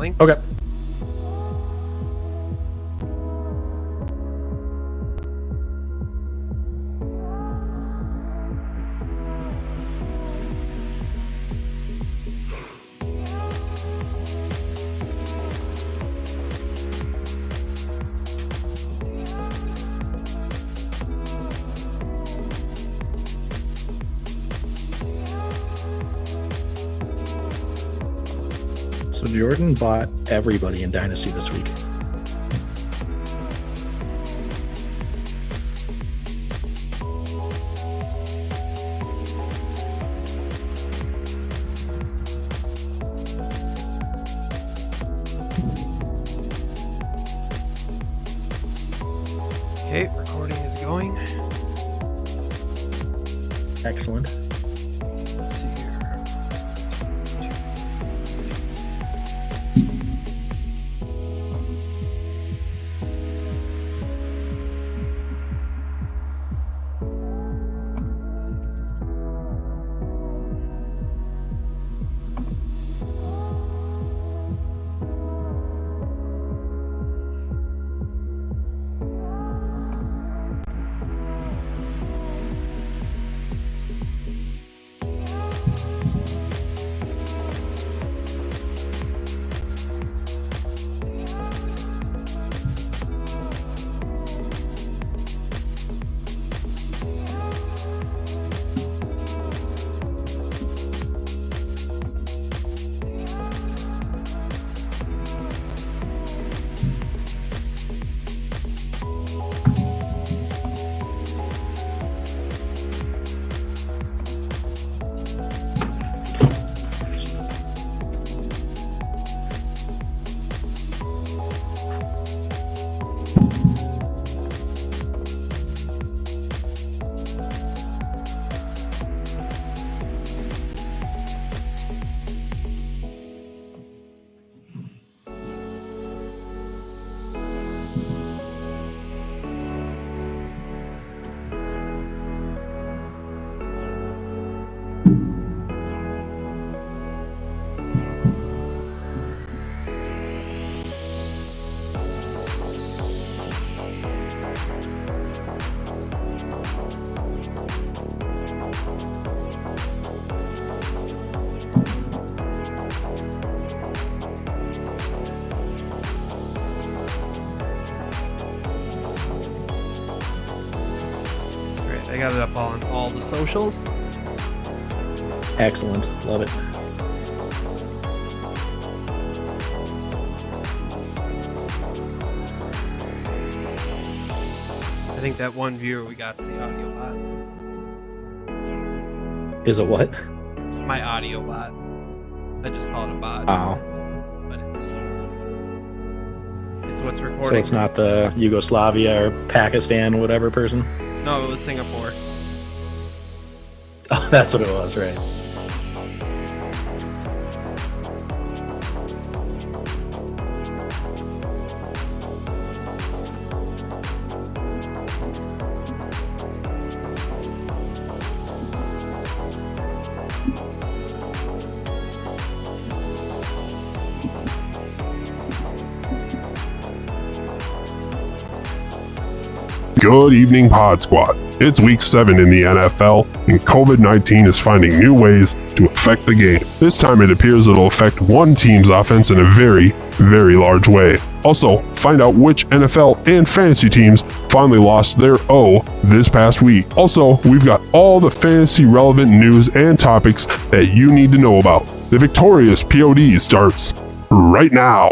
links. Okay. So Jordan bought everybody in Dynasty this week. Okay, recording is going. Excellent. Let's see here. Great, I got it up on all the socials. Excellent. Love it. I think that one viewer we got is the audio bot. Is it what? My audio bot. I just call it a bot, Oh. but it's what's recording. So it's not the Yugoslavia or Pakistan, whatever person? No, it was Singapore. Oh, that's what it was, right. Good evening, Pod Squad. It's week 7 in the NFL, and COVID-19 is finding new ways to affect the game. This time it appears it'll affect one team's offense in a very, very large way. Also, find out which NFL and fantasy teams finally lost their O this past week. Also, we've got all the fantasy relevant news and topics that you need to know about. The Victorious POD starts right now.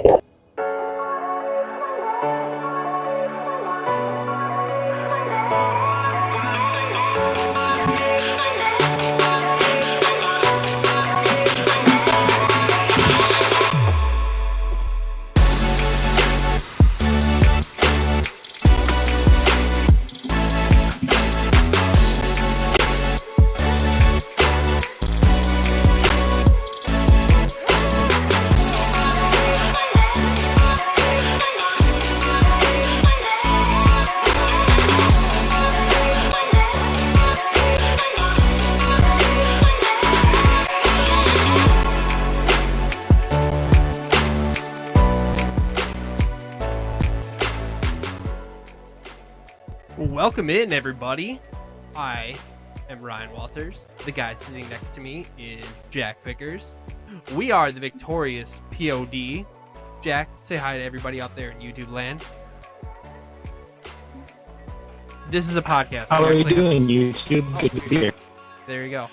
Welcome in, everybody. I am Ryan Walters. The guy sitting next to me is Jack Vickers. We are the victorious POD. Jack, say hi to everybody out there in YouTube land. This is a podcast. How are you doing, YouTube? Good to be here. There you go.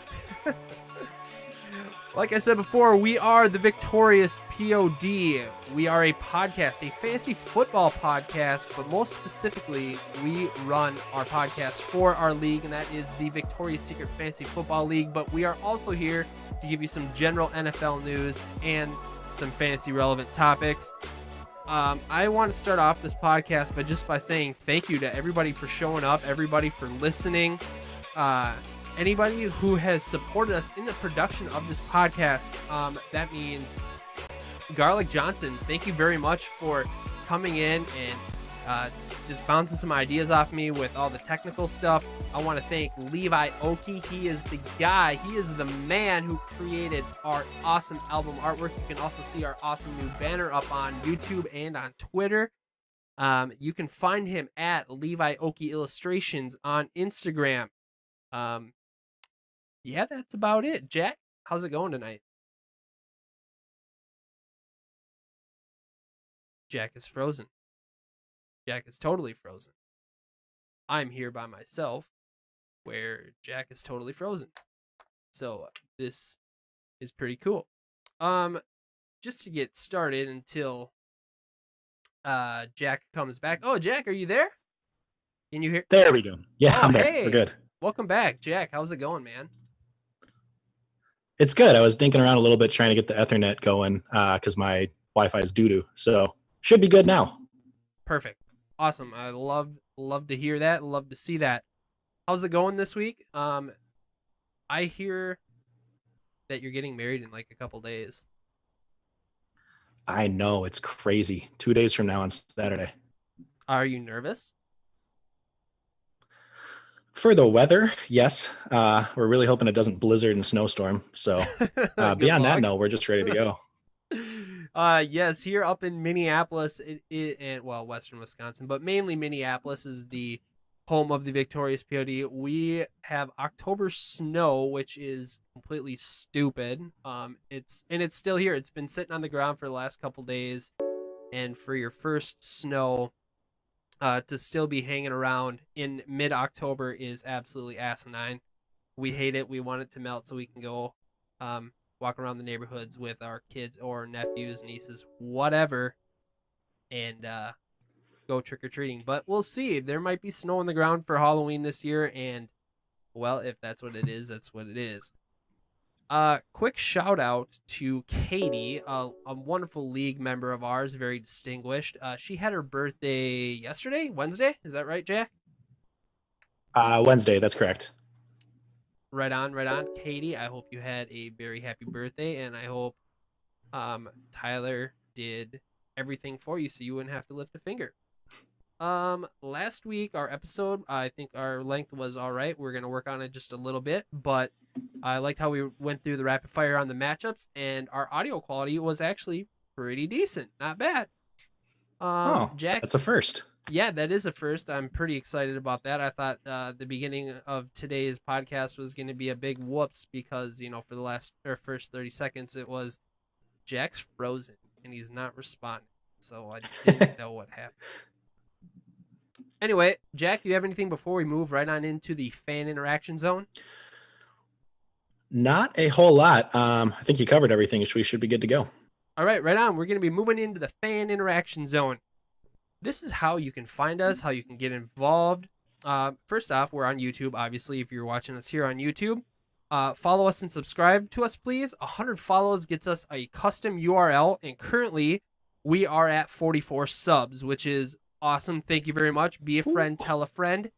Like I said before, we are the victorious POD. We are a podcast, a fantasy football podcast, but most specifically, we run our podcast for our league, and that is the Victoria's Secret Fantasy Football League. But we are also here to give you some general NFL news and some fantasy relevant topics. I want to start off this podcast by saying thank you to everybody for showing up, everybody for listening. Anybody who has supported us in the production of this podcast. That means Garlic Johnson, thank you very much for coming in and just bouncing some ideas off me with all the technical stuff. I want to thank Levi Oki. He is the guy. He is the man who created our awesome album artwork. You can also see our awesome new banner up on YouTube and on Twitter. You can find him at Levi Oki Illustrations on Instagram. Yeah, that's about it. Jack, how's it going tonight? Jack is frozen. Jack is totally frozen. I'm here by myself, where Jack is totally frozen. So this is pretty cool. Just to get started until Jack comes back. Oh, Jack, are you there? Can you hear? There we go. Yeah, I'm there. Hey. We're good. Welcome back, Jack. How's it going, man? It's good. I was dinking around a little bit trying to get the Ethernet going because my Wi-Fi is doo-doo. So should be good now. Perfect. Awesome. I love to hear that. Love to see that. How's it going this week? I hear that you're getting married in like a couple days. I know. It's crazy. 2 days from now on Saturday. Are you nervous? For the weather, yes. We're really hoping it doesn't blizzard and snowstorm. So beyond that, no, we're just ready to go. Yes, here up in Minneapolis, and western Wisconsin, but mainly Minneapolis is the home of the Victorious POD. We have October snow, which is completely stupid. It's still here. It's been sitting on the ground for the last couple days, and for your first snow to still be hanging around in mid-October is absolutely asinine. We hate it. We want it to melt so we can go walk around the neighborhoods with our kids or nephews, nieces, whatever, and go trick-or-treating. But we'll see. There might be snow on the ground for Halloween this year, and, well, if that's what it is, that's what it is. Quick shout out to Katie, a wonderful league member of ours, very distinguished. She had her birthday yesterday, Wednesday. Is that right, Jack? Wednesday, that's correct. Right on. Katie, I hope you had a very happy birthday, and I hope Tyler did everything for you so you wouldn't have to lift a finger. Last week, our episode, I think our length was all right. We're going to work on it just a little bit, but I liked how we went through the rapid fire on the matchups, and our audio quality was actually pretty decent. Not bad. Jack, that's a first. Yeah, that is a first. I'm pretty excited about that. I thought the beginning of today's podcast was going to be a big whoops because, for the first 30 seconds, it was Jack's frozen and he's not responding. So I didn't know what happened. Anyway, Jack, do you have anything before we move right on into the fan interaction zone? Not a whole lot. I think you covered everything, so we should be good to go. All right, right on. We're going to be moving into the fan interaction zone. This is how you can find us, how you can get involved. First off, we're on YouTube, obviously, if you're watching us here on YouTube. Follow us and subscribe to us, please. 100 follows gets us a custom URL, and currently we are at 44 subs, which is awesome. Thank you very much. Be a friend, tell a friend.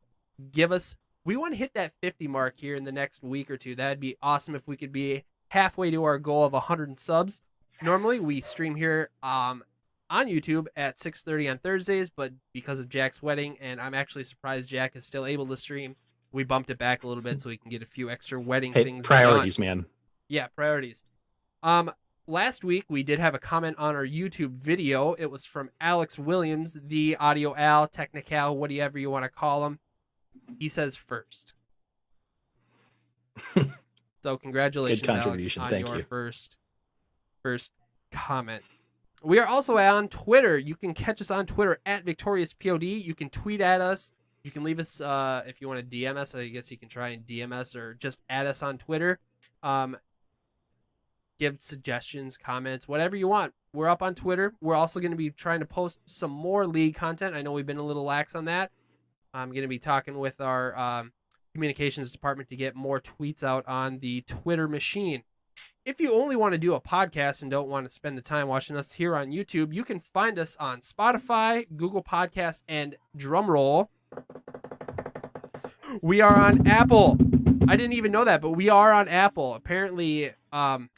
We want to hit that 50 mark here in the next week or two. That'd be awesome if we could be halfway to our goal of 100 subs. Normally, we stream here on YouTube at 6:30 on Thursdays, but because of Jack's wedding, and I'm actually surprised Jack is still able to stream, we bumped it back a little bit so we can get a few extra wedding things priorities, done. Man. Yeah, priorities. Last week, we did have a comment on our YouTube video. It was from Alex Williams, the Audio Al, Technical, whatever you want to call him. He says first. So congratulations, Good Alex, contribution. on Thank your you. first comment. We are also on Twitter. You can catch us on Twitter at VictoriousPOD. You can tweet at us. You can leave us if you want to DM us. I guess you can try and DM us or just add us on Twitter. Give suggestions, comments, whatever you want. We're up on Twitter. We're also going to be trying to post some more league content. I know we've been a little lax on that. I'm going to be talking with our communications department to get more tweets out on the Twitter machine. If you only want to do a podcast and don't want to spend the time watching us here on YouTube, you can find us on Spotify, Google Podcast, and drumroll, we are on Apple. I didn't even know that, but we are on Apple. Apparently, Anchor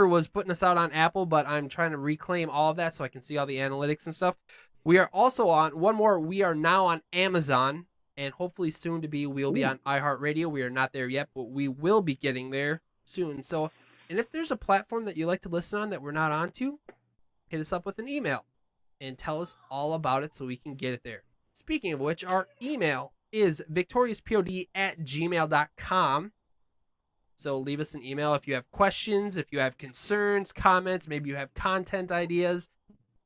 was putting us out on Apple, but I'm trying to reclaim all of that so I can see all the analytics and stuff. We are also on one more. We are now on Amazon, and hopefully soon to be, we'll be on iHeartRadio. We are not there yet, but we will be getting there soon. So, and if there's a platform that you like to listen on that we're not on to, hit us up with an email and tell us all about it so we can get it there. Speaking of which, our email is victoriouspod@gmail.com. So leave us an email if you have questions, if you have concerns, comments, maybe you have content ideas.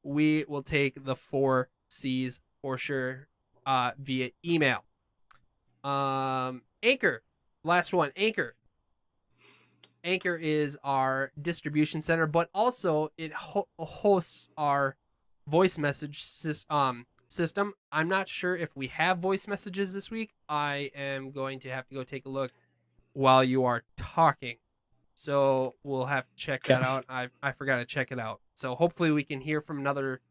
We will take the 4 C's for sure via email. Anchor, last one, Anchor. Anchor is our distribution center, but also it hosts our voice message system. I'm not sure if we have voice messages this week. I am going to have to go take a look while you are talking. So we'll have to check that out. I forgot to check it out. So hopefully we can hear from another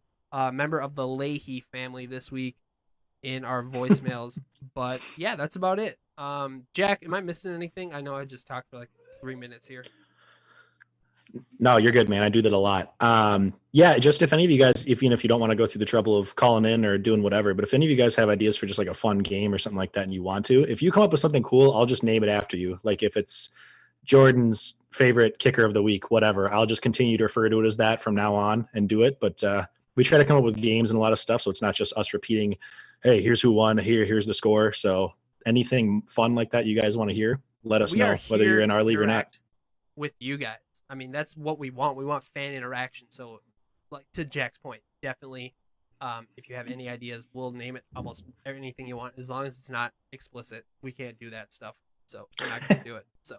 member of the Leahy family this week in our voicemails. But yeah, that's about it. Jack, am I missing anything? I know I just talked for like 3 minutes here. No, you're good, man. I do that a lot. Yeah, just if any of you guys, even if you don't want to go through the trouble of calling in or doing whatever, but if any of you guys have ideas for just like a fun game or something like that and you want to, if you come up with something cool, I'll just name it after you. Like if it's Jordan's favorite kicker of the week, whatever, I'll just continue to refer to it as that from now on and do it. But we try to come up with games and a lot of stuff, so it's not just us repeating, hey, here's who won, here's the score. So anything fun like that you guys want to hear, let us know, whether you're in our league or not. With you guys. I mean, that's what we want. We want fan interaction. So, like to Jack's point, definitely, if you have any ideas, we'll name it almost anything you want, as long as it's not explicit. We can't do that stuff, so we're not going to do it. So,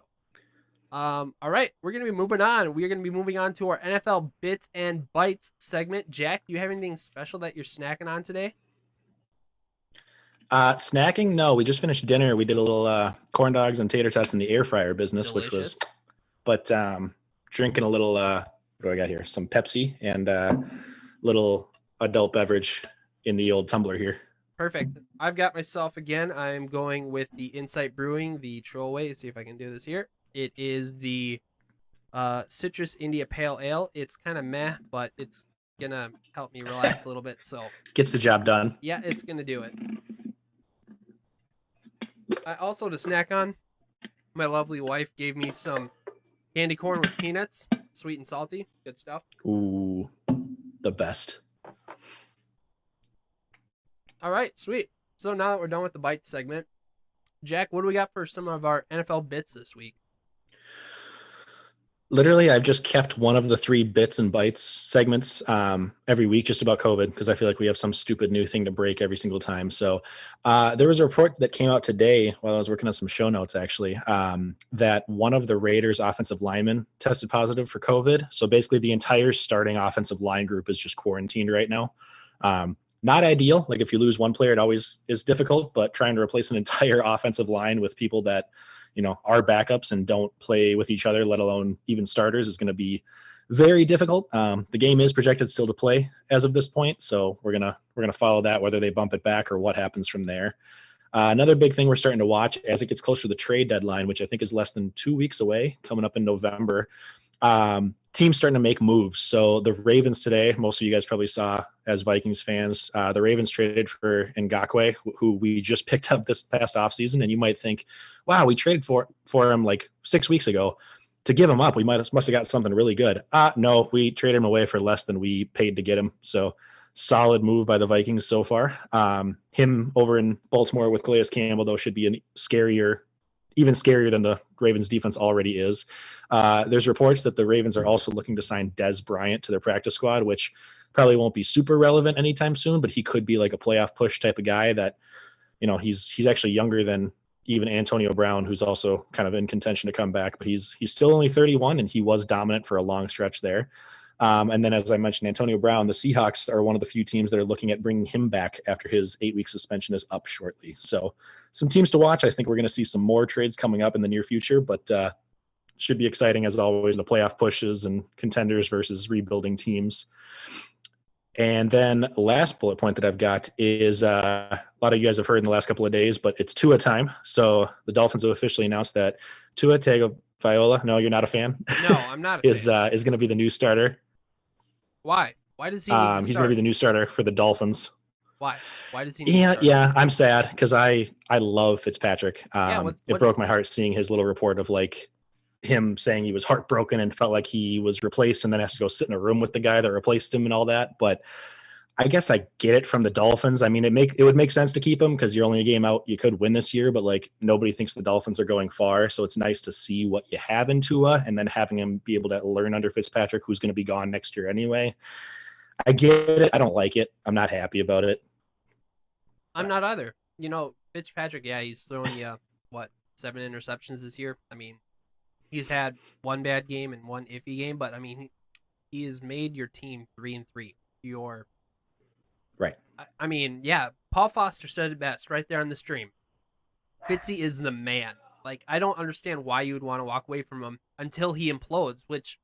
all right, we're going to be moving on. We're going to be moving on to our NFL Bits and Bites segment. Jack, do you have anything special that you're snacking on today? Snacking? No, we just finished dinner. We did a little corn dogs and tater tots in the air fryer business, Delicious. which was... But drinking a little, what do I got here? Some Pepsi and little adult beverage in the old tumbler here. Perfect. I've got myself again. I'm going with the Insight Brewing, the Trollway. Let's see if I can do this here. It is the Citrus India Pale Ale. It's kind of meh, but it's going to help me relax a little bit. So gets the job done. Yeah, it's going to do it. I also, to snack on, my lovely wife gave me some candy corn with peanuts, sweet and salty. Good stuff. Ooh, the best. All right, sweet. So now that we're done with the bite segment, Jack, what do we got for some of our NFL bits this week? Literally, I've just kept one of the 3 bits and bites segments every week just about COVID, because I feel like we have some stupid new thing to break every single time. So there was a report that came out today while I was working on some show notes, actually, that one of the Raiders offensive linemen tested positive for COVID. So basically the entire starting offensive line group is just quarantined right now. Not ideal. Like if you lose one player, it always is difficult, but trying to replace an entire offensive line with people that, you know, are backups and don't play with each other, let alone even starters, is going to be very difficult. The game is projected still to play as of this point, so we're gonna follow that, whether they bump it back or what happens from there. Another big thing we're starting to watch as it gets closer to the trade deadline, which I think is less than 2 weeks away, coming up in November. Teams starting to make moves. So the Ravens today, most of you guys probably saw as Vikings fans, the Ravens traded for Ngakoue, who we just picked up this past offseason. And you might think, wow, we traded for him like 6 weeks ago. To give him up, we must have got something really good. No, we traded him away for less than we paid to get him. So solid move by the Vikings so far. Him over in Baltimore with Calais Campbell, though, should be even scarier than the Ravens defense already is. There's reports that the Ravens are also looking to sign Dez Bryant to their practice squad, which probably won't be super relevant anytime soon, but he could be like a playoff push type of guy that, he's actually younger than even Antonio Brown, who's also kind of in contention to come back, but he's still only 31 and he was dominant for a long stretch there. And then, as I mentioned, Antonio Brown, the Seahawks are one of the few teams that are looking at bringing him back after his 8-week suspension is up shortly. So some teams to watch. I think we're going to see some more trades coming up in the near future, but should be exciting as always, the playoff pushes and contenders versus rebuilding teams. And then last bullet point that I've got is a lot of you guys have heard in the last couple of days, but it's Tua time. So the Dolphins have officially announced that Tua Tagovailoa, no, you're not a fan? No, I'm not a fan. Is going to be the new starter. Why? Why does he need to start? He's going to be the new starter for the Dolphins. Why? Why does he need to start? Yeah, I'm sad because I love Fitzpatrick. It broke my heart seeing his little report of like him saying he was heartbroken and felt like he was replaced and then has to go sit in a room with the guy that replaced him and all that. But I guess I get it from the Dolphins. I mean, it would make sense to keep him because you're only a game out. You could win this year, but like nobody thinks the Dolphins are going far. So it's nice to see what you have in Tua and then having him be able to learn under Fitzpatrick, who's going to be gone next year anyway. I get it. I don't like it. I'm not happy about it. I'm not either. Fitzpatrick, yeah, he's throwing you, 7 interceptions this year? I mean, he's had one bad game and one iffy game, but I mean, he has made your team 3-3. Right. I mean, yeah, Paul Foster said it best right there on the stream. Fitzy is the man. Like, I don't understand why you would want to walk away from him until he implodes, which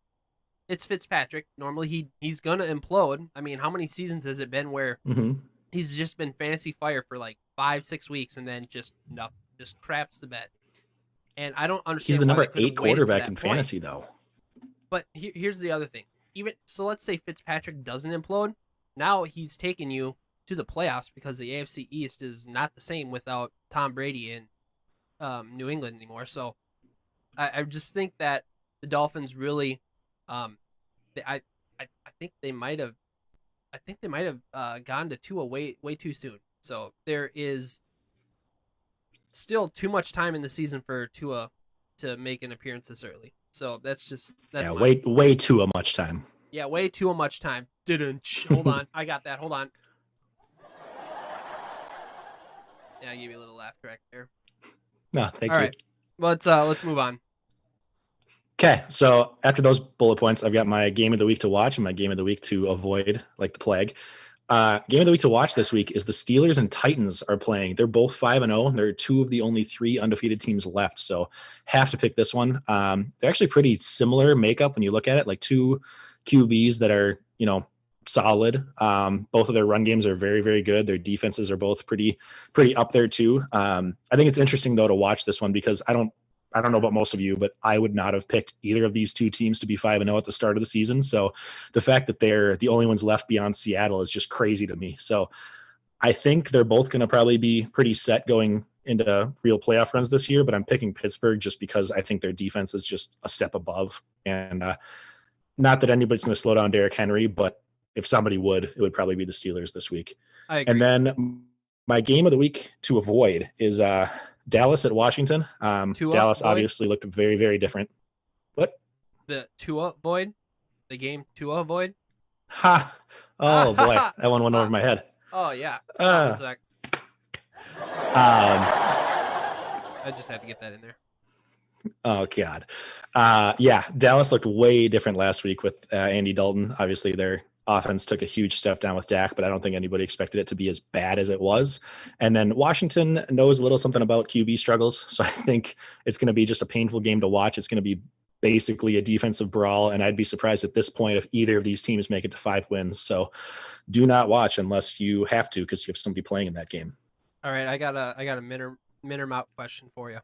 it's Fitzpatrick. Normally he's going to implode. I mean, how many seasons has it been where he's just been fantasy fire for like 5-6 weeks and then just nothing, just craps the bed. And I don't understand. He's the number 8 quarterback in fantasy, though. But here's the other thing. So let's say Fitzpatrick doesn't implode. Now he's taken you to the playoffs because the AFC East is not the same without Tom Brady in New England anymore. So I just think that the Dolphins really, I think they might have gone to Tua way too soon. So there is still too much time in the season for Tua to make an appearance this early. So that's way too much time. Yeah, way too much time. Hold on. I got that. Hold on. Yeah, I gave you a little laugh track there. No, thank All you. right. Let's move on. Okay, so after those bullet points, I've got my game of the week to watch and my game of the week to avoid like the plague. Game of the week to watch this week is the Steelers and Titans are playing. They're both 5-0. They're 2 of the only 3 undefeated teams left, so have to pick this one. They're actually pretty similar makeup when you look at it, like 2 QBs that are, solid. Both of their run games are very, very good. Their defenses are both pretty up there too. I think it's interesting though to watch this one because I don't know about most of you, but I would not have picked either of these 2 teams to be 5-0 at the start of the season. So the fact that they're the only ones left beyond Seattle is just crazy to me. So I think they're both going to probably be pretty set going into real playoff runs this year, but I'm picking Pittsburgh just because I think their defense is just a step above. And not that anybody's going to slow down Derrick Henry, but if somebody would, it would probably be the Steelers this week. I agree. And then my game of the week to avoid is Dallas at Washington. Dallas obviously looked very, very different. What? The Tua void? The game Tua void? Ha! Oh, boy. That one went over my head. Oh, yeah. I just had to get that in there. Oh, God. Yeah, Dallas looked way different last week with Andy Dalton. Obviously, their offense took a huge step down with Dak, but I don't think anybody expected it to be as bad as it was. And then Washington knows a little something about QB struggles, so I think it's going to be just a painful game to watch. It's going to be basically a defensive brawl, and I'd be surprised at this point if either of these teams make it to 5 wins. So do not watch unless you have to because you have somebody playing in that game. All right, I got a minor out question for you.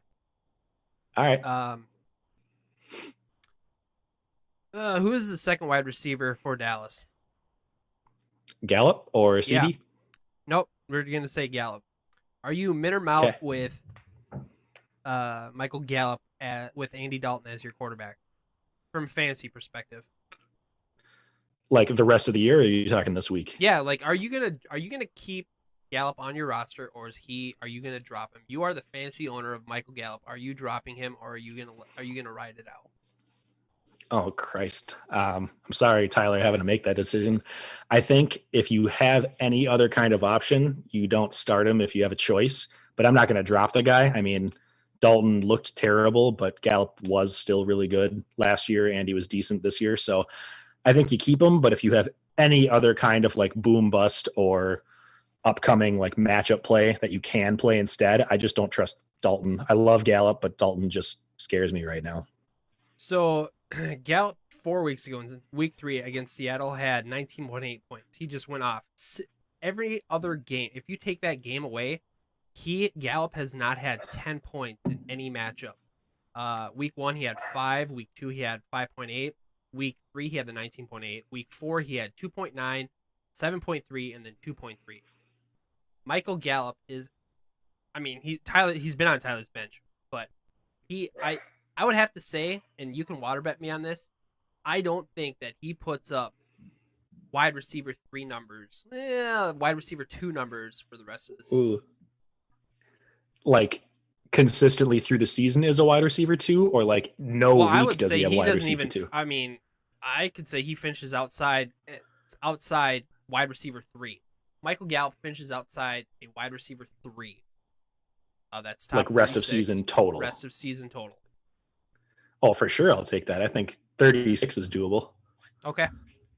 All right. Who is the second wide receiver for Dallas? Gallup or CD? Yeah. Nope, we're going to say Gallup. Are you min or out with Michael Gallup with Andy Dalton as your quarterback from fantasy perspective? Like the rest of the year, or are you talking this week? Yeah, like are you gonna keep Gallup on your roster, or are you gonna drop him? You are the fantasy owner of Michael Gallup. Are you dropping him, or are you gonna ride it out? Oh Christ. I'm sorry, Tyler, having to make that decision. I think if you have any other kind of option, you don't start him if you have a choice. But I'm not going to drop the guy. I mean, Dalton looked terrible, but Gallup was still really good last year, and he was decent this year. So I think you keep him. But if you have any other kind of like boom bust or upcoming like matchup play that you can play instead, I just don't trust Dalton. I love Gallup, but Dalton just scares me right now. So Gallup 4 weeks ago in week 3 against Seattle had 19.8 points. He just went off. Every other game, if you take that game away, Gallup has not had 10 points in any matchup. Week 1 he had 5, week 2 he had 5.8, week 3 he had the 19.8, week 4 he had 2.9, 7.3, and then 2.3. Michael Gallup is, I mean, he's been on Tyler's bench, but I would have to say, and you can water bet me on this, I don't think that he puts up wide receiver 3 numbers, wide receiver 2 numbers for the rest of the season. Ooh. Like consistently through the season is a wide receiver 2, or like week does he have wide receiver 2? I mean, I could say he finishes outside wide receiver 3. Michael Gallup finishes outside a wide receiver 3. That's top like rest 36, of season total. Rest of season total. Oh, for sure, I'll take that. I think 36 is doable. Okay,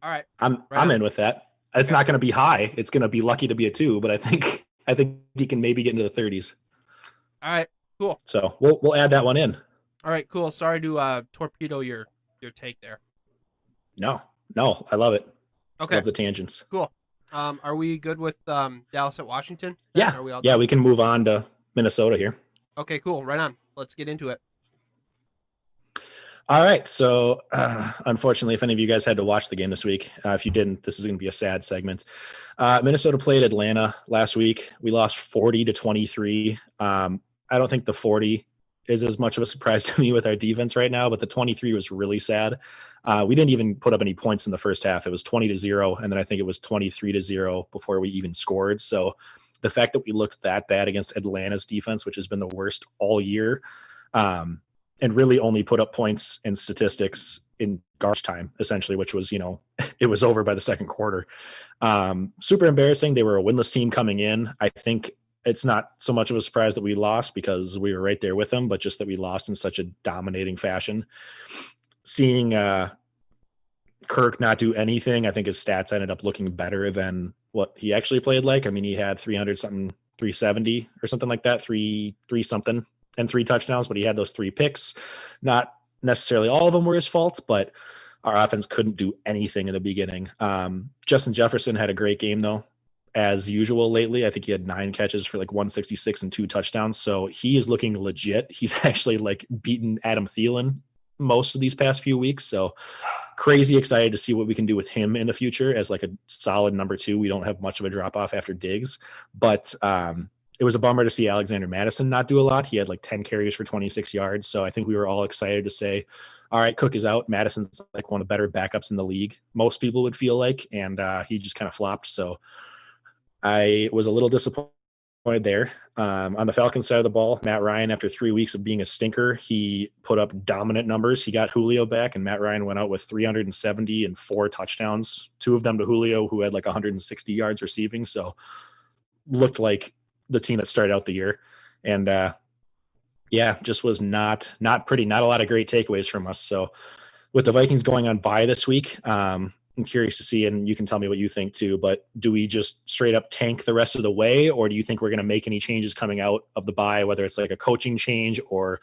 all right. I'm in with that. It's not going to be high. It's going to be lucky to be a 2, but I think he can maybe get into the 30s. All right, cool. So we'll add that one in. All right, cool. Sorry to torpedo your take there. No, I love it. Okay, love the tangents. Cool. Are we good with Dallas at Washington? Yeah. We can move on to Minnesota here. Okay, cool. Right on. Let's get into it. All right. So, unfortunately, if any of you guys had to watch the game this week, if you didn't, this is going to be a sad segment. Minnesota played Atlanta last week. We lost 40-23. I don't think the 40 is as much of a surprise to me with our defense right now, but the 23 was really sad. We didn't even put up any points in the first half. It was 20-0, and then I think it was 23-0 before we even scored. So the fact that we looked that bad against Atlanta's defense, which has been the worst all year, and really only put up points and statistics in garbage time, essentially, which was, it was over by the second quarter. Super embarrassing. They were a winless team coming in. I think it's not so much of a surprise that we lost because we were right there with them, but just that we lost in such a dominating fashion. Seeing Kirk not do anything, I think his stats ended up looking better than what he actually played like. I mean, he had 300-something, 370 or something like that, three something, and 3 touchdowns, but he had those 3 picks. Not necessarily all of them were his fault, but our offense couldn't do anything in the beginning. Justin Jefferson had a great game, though, as usual lately. I think he had 9 catches for like 166 and 2 touchdowns. So he is looking legit. He's actually like beaten Adam Thielen most of these past few weeks. So crazy excited to see what we can do with him in the future as like a solid number 2. We don't have much of a drop off after Diggs, but it was a bummer to see Alexander Madison not do a lot. He had like 10 carries for 26 yards. So I think we were all excited to say, all right, Cook is out. Madison's like one of the better backups in the league, most people would feel like, and he just kind of flopped. So I was a little disappointed there. On the Falcons side of the ball, Matt Ryan, after 3 weeks of being a stinker, he put up dominant numbers. He got Julio back, and Matt Ryan went out with 370 and 4 touchdowns, 2 of them to Julio, who had like 160 yards receiving. So looked like the team that started out the year. And just was not pretty, not a lot of great takeaways from us. So with the Vikings going on bye this week, I'm curious to see, and you can tell me what you think too, but do we just straight up tank the rest of the way, or do you think we're going to make any changes coming out of the bye, whether it's like a coaching change or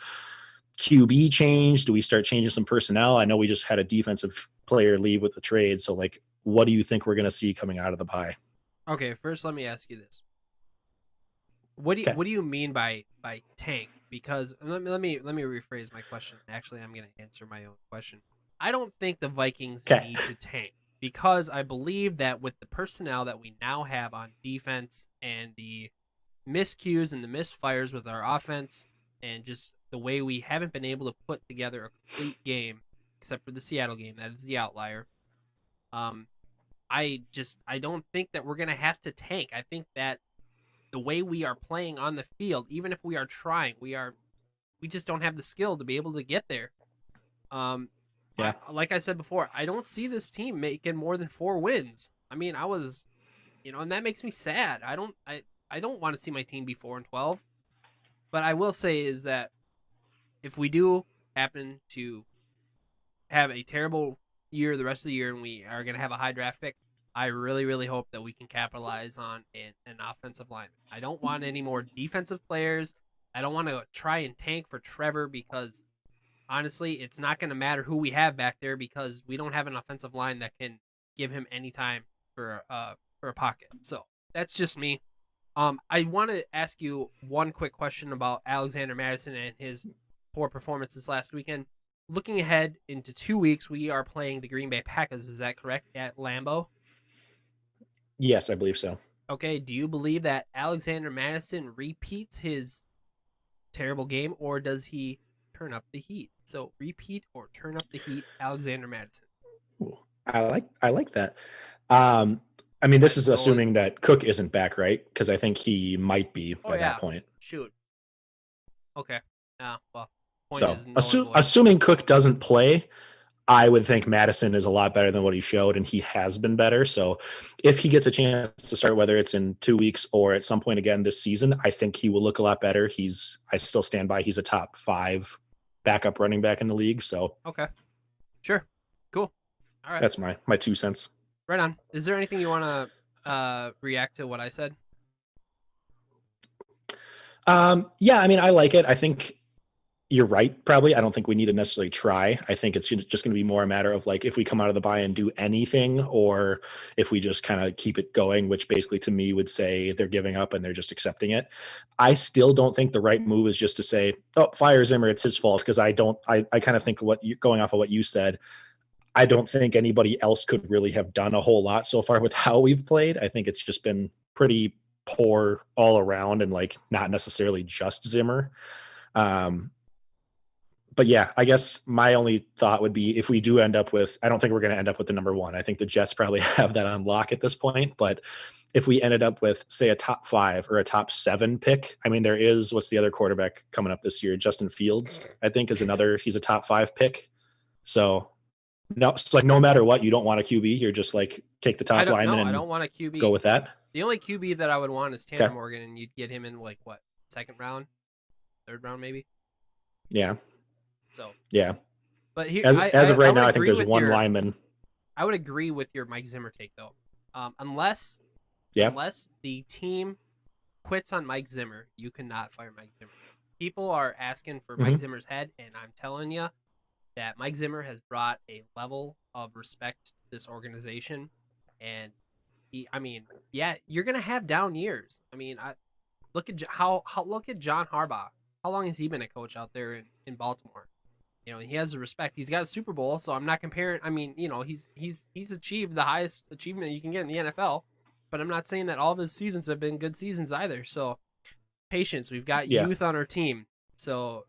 QB change? Do we start changing some personnel? I know we just had a defensive player leave with the trade. So like, what do you think we're going to see coming out of the bye? Okay, first let me ask you this. What do you mean by tank? Because let me rephrase my question. Actually, I'm going to answer my own question. I don't think the Vikings need to tank, because I believe that with the personnel that we now have on defense and the miscues and the misfires with our offense and just the way we haven't been able to put together a complete game, except for the Seattle game, that is the outlier. I don't think that we're gonna have to tank. I think that the way we are playing on the field, even if we are trying, we just don't have the skill to be able to get there. Yeah. Like I said before, I don't see this team making more than 4 wins. I mean, I was, and that makes me sad. I don't want to see my team be 4-12. But I will say is that if we do happen to have a terrible year the rest of the year and we are going to have a high draft pick, I really, really hope that we can capitalize on an offensive line. I don't want any more defensive players. I don't want to try and tank for Trevor because honestly, it's not going to matter who we have back there because we don't have an offensive line that can give him any time for a pocket. So that's just me. I want to ask you one quick question about Alexander Madison and his poor performances last weekend. Looking ahead into 2 weeks, we are playing the Green Bay Packers. Is that correct? At Lambeau? Yes, I believe so. Okay. Do you believe that Alexander Madison repeats his terrible game, or does he turn up the heat? So repeat or turn up the heat, Alexander Madison. Ooh, I like that. I mean, this is assuming that Cook isn't back, right? Because I think he might be by that point. Shoot. Okay. Well, point So is assuming Cook doesn't play, I would think Madison is a lot better than what he showed, and he has been better. So if he gets a chance to start, whether it's in 2 weeks or at some point again this season, I think he will look a lot better. I still stand by he's a top 5 backup running back in the league. So okay. Sure. Cool. All right. That's my 2 cents. Right on. Is there anything you want to react to what I said? Yeah, I mean, I like it. I think you're right, probably. I don't think we need to necessarily try. I think it's just going to be more a matter of like if we come out of the bye and do anything, or if we just kind of keep it going, which basically to me would say they're giving up and they're just accepting it. I still don't think the right move is just to say, oh, fire Zimmer, it's his fault, because I kind of think going off of what you said, I don't think anybody else could really have done a whole lot so far with how we've played. I think it's just been pretty poor all around, and like not necessarily just Zimmer. But yeah, I guess my only thought would be if we do end up with, I don't think we're going to end up with the number 1. I think the Jets probably have that on lock at this point. But if we ended up with, say, a top 5 or a top 7 pick, I mean, what's the other quarterback coming up this year? Justin Fields, I think, he's a top 5 pick. So no, it's like no matter what, you don't want a QB. You're just like take the top lineman and I don't want a QB. Go with that. The only QB that I would want is Tanner Morgan, and you'd get him in like what, 2nd round, 3rd round maybe. Yeah. So yeah, but here, as of right now, I think there's one lineman. I would agree with your Mike Zimmer take though, unless the team quits on Mike Zimmer, you cannot fire Mike Zimmer. People are asking for Mike Zimmer's head, and I'm telling you that Mike Zimmer has brought a level of respect to this organization, and you're gonna have down years. I mean, look at look at John Harbaugh. How long has he been a coach out there in Baltimore? He has the respect. He's got a Super Bowl, so I'm not comparing. I mean, he's achieved the highest achievement you can get in the NFL, but I'm not saying that all of his seasons have been good seasons either. So patience. We've got youth on our team, so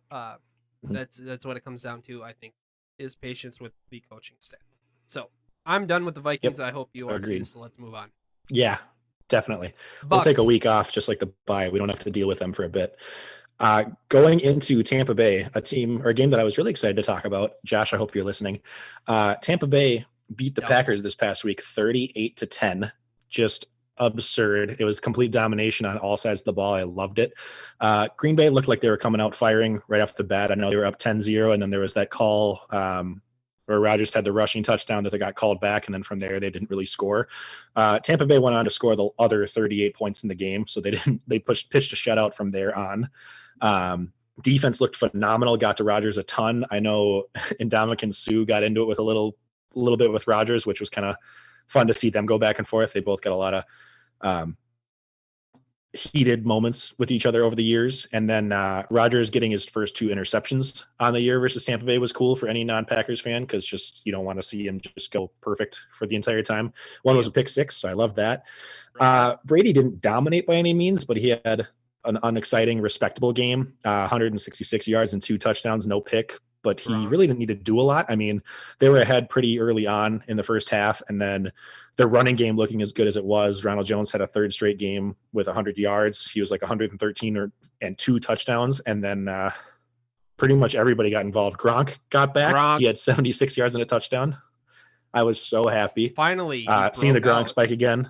that's what it comes down to. I think is patience with the coaching staff. So I'm done with the Vikings. I hope you are too. So let's move on. Yeah, definitely. Bucks. We'll take a week off, just like the bye. We don't have to deal with them for a bit. Going into Tampa Bay, a game that I was really excited to talk about. Josh, I hope you're listening. Tampa Bay beat the Packers this past week 38-10. Just absurd. It was complete domination on all sides of the ball. I loved it. Green Bay looked like they were coming out firing right off the bat. I know they were up 10-0, and then there was that call where Rodgers had the rushing touchdown that they got called back, and then from there they didn't really score. Tampa Bay went on to score the other 38 points in the game, so they pitched a shutout from there on. Defense looked phenomenal, got to Rodgers a ton. I know Ndamukong Suh got into it with a little bit with Rodgers, which was kind of fun to see them go back and forth. They both got a lot of heated moments with each other over the years. And then Rodgers getting his first 2 interceptions on the year versus Tampa Bay was cool for any non-Packers fan, because just you don't want to see him just go perfect for the entire time. One was a pick 6, so I love that. Brady didn't dominate by any means, but he had an unexciting, respectable game. 166 yards and 2 touchdowns, no pick. but he Gronk. really didn't need to do a lot. I mean, they were ahead pretty early on in the first half, and then their running game looking as good as it was. Ronald Jones had a third straight game with 100 yards. He was like 113 and 2 touchdowns, and then pretty much everybody got involved. Gronk got back. Gronk. He had 76 yards and a touchdown. I was so happy. Finally, Seeing the Gronk out. spike again.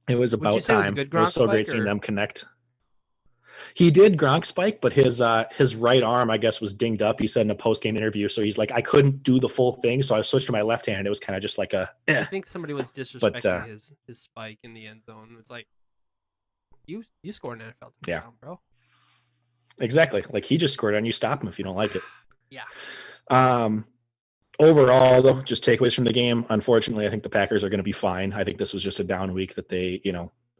It was Would you about say it was a time. good It was Gronk so great spike, seeing or- them connect. He did Gronk spike, but his right arm, I guess, was dinged up. He said in a post-game interview. So he's like, I couldn't do the full thing, so I switched to my left hand. It was kind of just like a I think somebody was disrespecting But, his spike in the end zone. It's like, you scored an NFL Yeah. touchdown, bro. Exactly. Like, he just scored on you. Stop him if you don't like it. Yeah. Overall, though, just takeaways from the game. Unfortunately, I think the Packers are going to be fine. I think this was just a down week that they,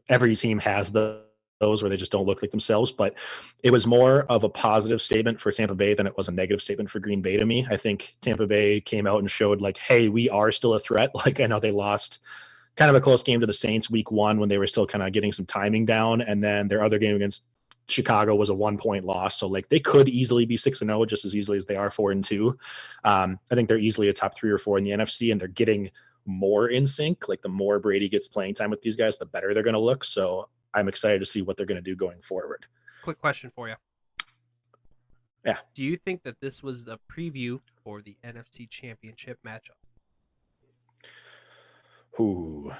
every team has those where they just don't look like themselves. But it was more of a positive statement for Tampa Bay than it was a negative statement for Green Bay to me. I think Tampa Bay came out and showed like, hey, we are still a threat. Like, I know they lost kind of a close game to the Saints week 1 when they were still kind of getting some timing down. And then their other game against Chicago was a 1-point loss. So like they could easily be 6-0 just as easily as they are 4-2. I think they're easily a top 3 or 4 in the NFC, and they're getting more in sync. Like the more Brady gets playing time with these guys, the better they're going to look. So I'm excited to see what they're going to do going forward. Quick question for you. Yeah. Do you think that this was the preview for the NFC Championship matchup? Ooh,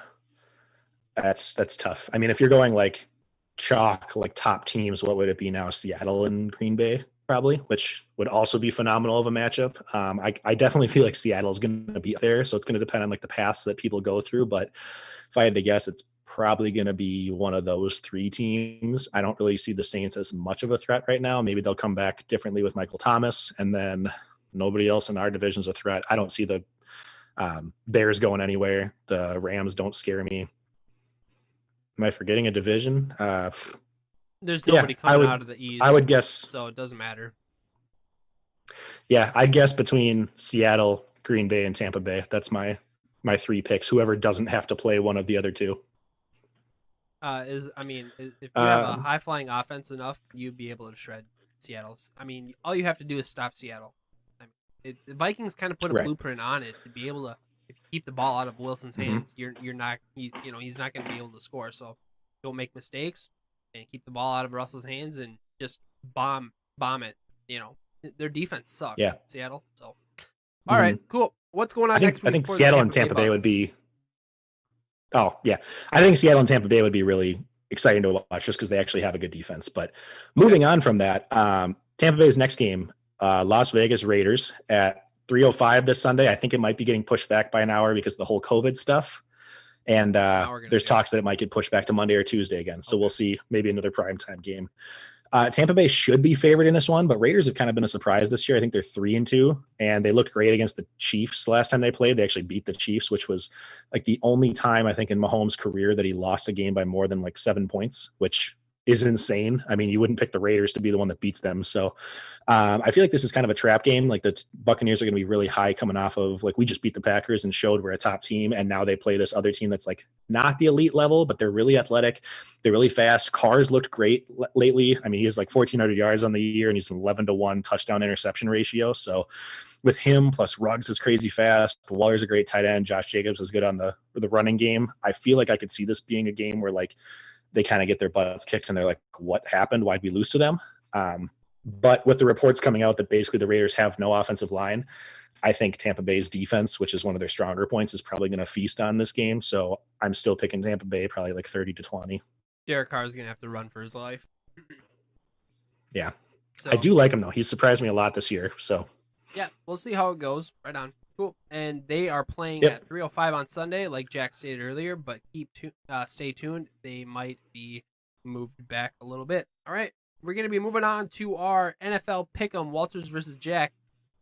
that's tough. I mean, if you're going like chalk, like top teams, what would it be now? Seattle and Green Bay, probably, which would also be phenomenal of a matchup. I definitely feel like Seattle is going to be there, so it's going to depend on like the paths that people go through. But if I had to guess, it's probably going to be one of those 3 teams. I don't really see the Saints as much of a threat right now. Maybe they'll come back differently with Michael Thomas, and then nobody else in our division is a threat. I don't see the Bears going anywhere. The Rams don't scare me. Am I forgetting a division? There's nobody coming out of the East. I would guess. So it doesn't matter. Yeah, I'd guess between Seattle, Green Bay, and Tampa Bay. That's my 3 picks. Whoever doesn't have to play one of the other 2. If you have a high flying offense enough, you'd be able to shred Seattle's. I mean, all you have to do is stop Seattle. I mean, the Vikings kind of put a Right. blueprint on it to be able to. If you keep the ball out of Wilson's hands, you're not. He's not going to be able to score. So don't make mistakes and keep the ball out of Russell's hands and just bomb it. Their defense sucks. Yeah. Seattle. So all right, cool. What's going on next week? I think for the Seattle and Tampa Bay would Bucks? be. Oh yeah, I think Seattle and Tampa Bay would be really exciting to watch just because they actually have a good defense. But moving on from that, Tampa Bay's next game, Las Vegas Raiders at 3:05 this Sunday. I think it might be getting pushed back by an hour because of the whole COVID stuff. And there's talks that it might get pushed back to Monday or Tuesday again. So we'll see, maybe another primetime game. Tampa Bay should be favored in this one, but Raiders have kind of been a surprise this year. I think they're 3-2, and they looked great against the Chiefs last time they played. They actually beat the Chiefs, which was like the only time I think in Mahomes' career that he lost a game by more than like 7 points, which is insane. I mean, you wouldn't pick the Raiders to be the one that beats them. So I feel like this is kind of a trap game. Like the Buccaneers are going to be really high coming off of like we just beat the Packers and showed we're a top team, and now they play this other team that's like not the elite level, but they're really athletic. They're really fast. Carr's looked great lately. I mean, he has like 1,400 yards on the year, and he's an 11-to-1 touchdown interception ratio. So with him plus Ruggs is crazy fast. Waller's a great tight end. Josh Jacobs is good on the running game. I feel like I could see this being a game where like they kind of get their butts kicked and they're like, what happened? Why'd we lose to them? But with the reports coming out that basically the Raiders have no offensive line, I think Tampa Bay's defense, which is one of their stronger points, is probably going to feast on this game. So I'm still picking Tampa Bay, probably like 30-20. Derek Carr is going to have to run for his life. Yeah. So, I do like him, though. He's surprised me a lot this year. So yeah, we'll see how it goes. Right on. Cool. And they are playing Yep. at 3:05 on Sunday, like Jack stated earlier, but stay tuned. They might be moved back a little bit. All right. We're going to be moving on to our NFL Pick'em, Walters versus Jack.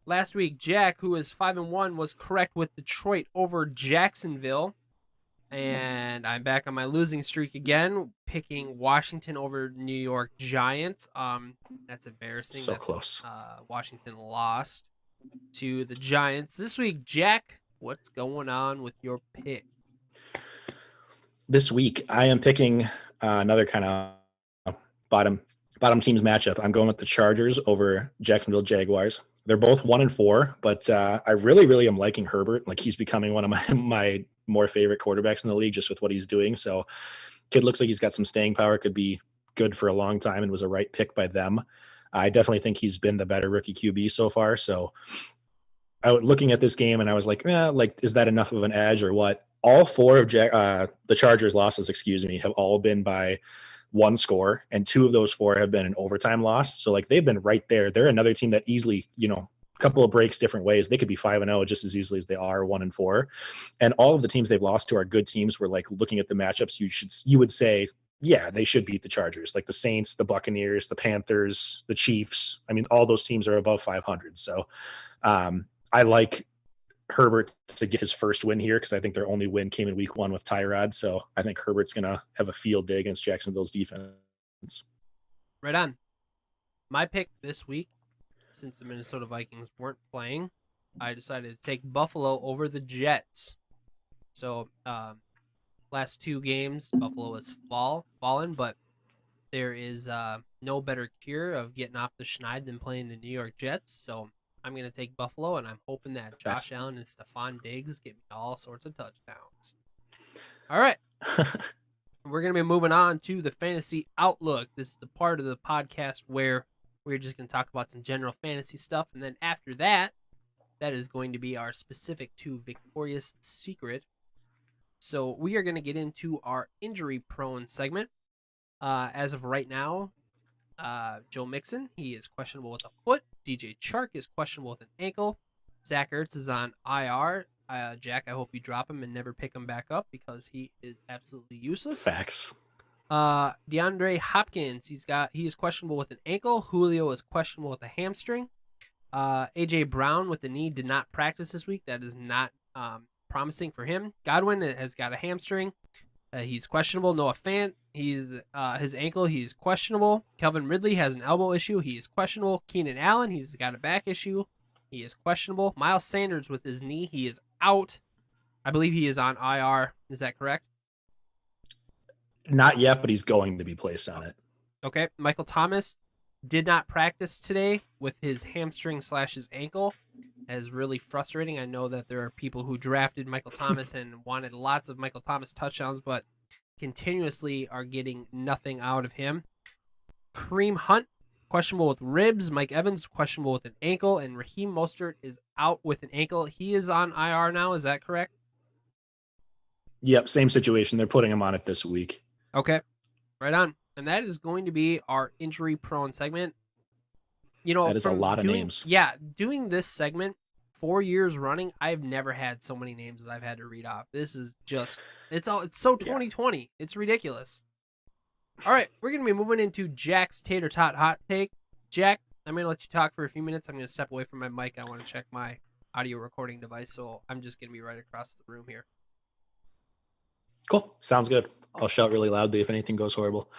Last week, Jack, who is 5-1, was correct with Detroit over Jacksonville. And I'm back on my losing streak again, picking Washington over New York Giants. That's embarrassing. So close. Washington lost to the Giants. This week, Jack, what's going on with your pick? This week, I am picking another kind of bottom bottom teams matchup, I'm going with the Chargers over Jacksonville Jaguars. They're both 1-4, but I really, really am liking Herbert. Like, he's becoming one of my more favorite quarterbacks in the league just with what he's doing. So kid looks like he's got some staying power, could be good for a long time, and was a right pick by them. I definitely think he's been the better rookie QB so far. So I was looking at this game and I was like, is that enough of an edge or what? All four of the Chargers losses, have all been by one score, and two of those four have been an overtime loss. So like, they've been right there. They're another team that easily, a couple of breaks different ways, they could be 5-0 just as easily as they are 1-4. And all of the teams they've lost to are good teams. Where, like, looking at the matchups, you would say, yeah, they should beat the Chargers. Like the Saints, the Buccaneers, the Panthers, the Chiefs. I mean, all those teams are above 500. So I like Herbert to get his first win here, because I think their only win came in week 1 with Tyrod. So I think Herbert's going to have a field day against Jacksonville's defense. Right on. My pick this week, since the Minnesota Vikings weren't playing, I decided to take Buffalo over the Jets. So last 2 games, Buffalo has fallen, but there is no better cure of getting off the schneid than playing the New York Jets. So I'm going to take Buffalo, and I'm hoping that Josh Allen and Stephon Diggs get me all sorts of touchdowns. All right. We're going to be moving on to the Fantasy Outlook. This is the part of the podcast where we're just going to talk about some general fantasy stuff. And then after that, that is going to be our specific to Victoria's Secret. So we are going to get into our injury-prone segment. As of right now, Joe Mixon, he is questionable with a foot. DJ Chark is questionable with an ankle. Zach Ertz is on IR. Jack, I hope you drop him and never pick him back up, because he is absolutely useless. Facts. DeAndre Hopkins, he is questionable with an ankle. Julio is questionable with a hamstring. AJ Brown with the knee did not practice this week. That is not promising for him. Godwin has got a hamstring. He's questionable. Noah Fant, his ankle, he's questionable. Calvin Ridley has an elbow issue. He is questionable. Keenan Allen, he's got a back issue. He is questionable. Miles Sanders with his knee, he is out. I believe he is on IR. Is that correct? Not yet, but he's going to be placed on it. Okay. Michael Thomas did not practice today with his hamstring / his ankle. That is really frustrating. I know that there are people who drafted Michael Thomas and wanted lots of Michael Thomas touchdowns, but continuously are getting nothing out of him. Kareem Hunt, questionable with ribs. Mike Evans, questionable with an ankle. And Raheem Mostert is out with an ankle. He is on IR now. Is that correct? Yep, same situation. They're putting him on it this week. Okay, right on. And that is going to be our injury-prone segment. That is a lot of names. Yeah, doing this segment 4 years running, I've never had so many names that I've had to read off. This is just, it's so 2020. Yeah. It's ridiculous. All right, we're going to be moving into Jack's Tater Tot Hot Take. Jack, I'm going to let you talk for a few minutes. I'm going to step away from my mic. I want to check my audio recording device, so I'm just going to be right across the room here. Cool. Sounds good. I'll shout really loudly if anything goes horrible.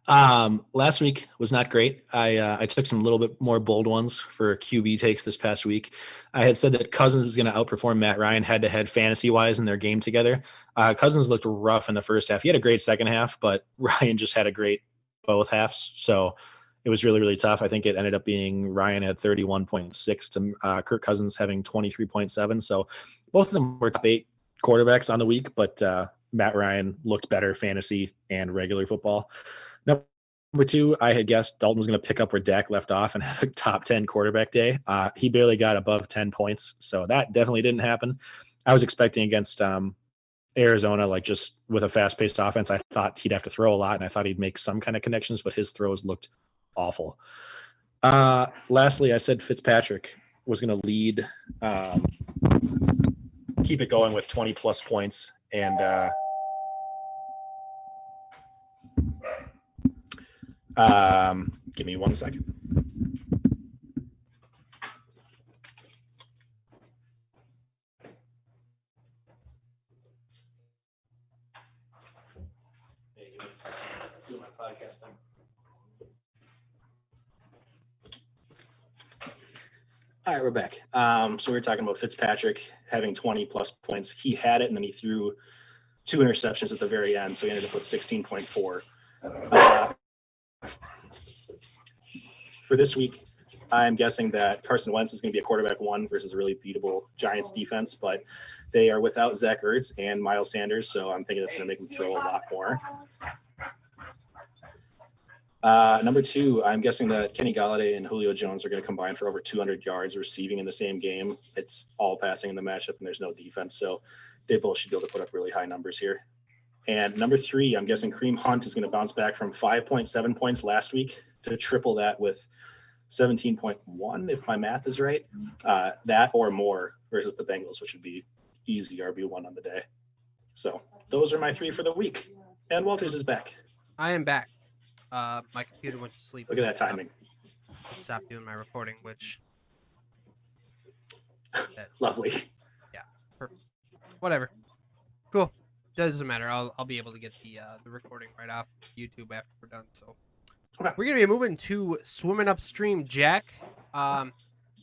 Last week was not great. I took some little bit more bold ones for QB takes this past week. I had said that Cousins is going to outperform Matt Ryan head-to-head fantasy-wise in their game together. Cousins looked rough in the first half. He had a great second half, but Ryan just had a great both halves. So it was really, really tough. I think it ended up being Ryan had 31.6 to Kirk Cousins having 23.7. So both of them were top 8 quarterbacks on the week, but Matt Ryan looked better fantasy and regular football. Number 2, I had guessed Dalton was going to pick up where Dak left off and have a top 10 quarterback day. He barely got above 10 points, so that definitely didn't happen. I was expecting against Arizona, like just with a fast-paced offense, I thought he'd have to throw a lot, and I thought he'd make some kind of connections, but his throws looked awful. Lastly, I said Fitzpatrick was going to lead, keep it going with 20-plus points, and give me 1 second. Hey, give me a second. Do my podcast thing. All right, we're back. So we were talking about Fitzpatrick having 20-plus points. He had it, and then he threw 2 interceptions at the very end, so he ended up with 16.4. for this week, I'm guessing that Carson Wentz is going to be a quarterback one versus a really beatable Giants defense, but they are without Zach Ertz and Miles Sanders, so I'm thinking it's going to make them throw a lot more. Number two, I'm guessing that Kenny Golladay and Julio Jones are going to combine for over 200 yards receiving in the same game. It's all passing in the matchup, and there's no defense, so they both should be able to put up really high numbers here. And number three, I'm guessing Kareem Hunt is going to bounce back from 5.7 points last week to triple that with 17.1, if my math is right. That or more versus the Bengals, which would be easy RB1 on the day. So those are my three for the week. And Walters is back. I am back. My computer went to sleep. Look at that timing. Stop doing my recording, which... Lovely. Yeah, perfect. Whatever. Cool. Doesn't matter. I'll be able to get the recording right off YouTube after we're done. So okay. We're gonna be moving to swimming upstream, Jack.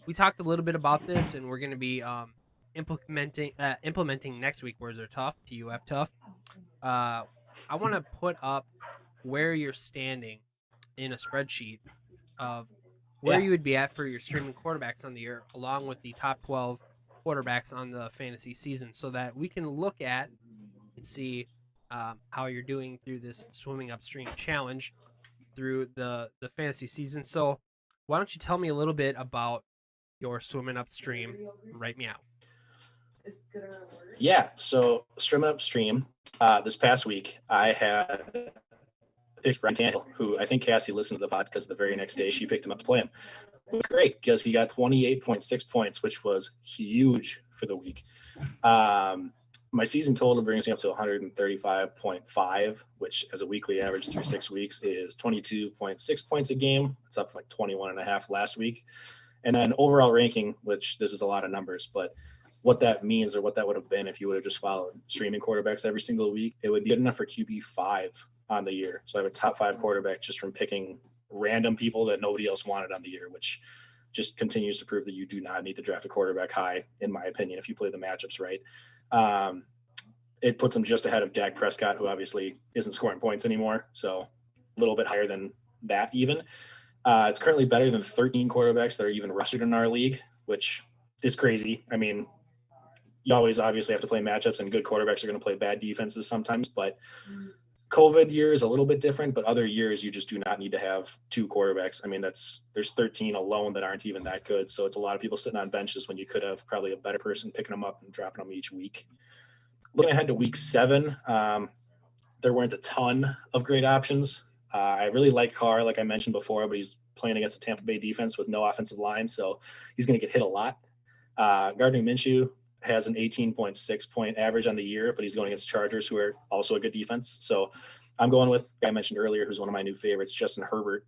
We talked a little bit about this, and we're gonna be implementing next week. Words are tough. TUF tough. I want to put up where you're standing in a spreadsheet of where you would be at for your streaming quarterbacks on the year, along with the top 12 quarterbacks on the fantasy season, so that we can look at and see how you're doing through this swimming upstream challenge through the fantasy season. So why don't you tell me a little bit about your swimming upstream? Write me out. Yeah, so swimming upstream, this past week I had picked Ryan Tannehill, who I think Cassie listened to the pod because the very next day she picked him up to play him. It was great because he got 28.6 points, which was huge for the week. My season total brings me up to 135.5, which as a weekly average through 6 weeks is 22.6 points a game. It's up from like 21.5 last week. And then overall ranking, which this is a lot of numbers, but what that means or what that would have been if you would have just followed streaming quarterbacks every single week, it would be good enough for QB5 on the year. So I have a top 5 quarterback just from picking random people that nobody else wanted on the year, which just continues to prove that you do not need to draft a quarterback high, in my opinion, if you play the matchups right. It puts him just ahead of Dak Prescott, who obviously isn't scoring points anymore. So a little bit higher than that even. It's currently better than 13 quarterbacks that are even rostered in our league, which is crazy. I mean, you always obviously have to play matchups, and good quarterbacks are going to play bad defenses sometimes, but COVID year is a little bit different, but other years you just do not need to have 2 quarterbacks. I mean, there's 13 alone that aren't even that good. So it's a lot of people sitting on benches when you could have probably a better person picking them up and dropping them each week. Looking ahead to week 7, there weren't a ton of great options. I really like Carr, like I mentioned before, but he's playing against a Tampa Bay defense with no offensive line, so he's going to get hit a lot. Gardner Minshew has an 18.6 point average on the year, but he's going against Chargers, who are also a good defense. So I'm going with, I mentioned earlier, who's one of my new favorites, Justin Herbert.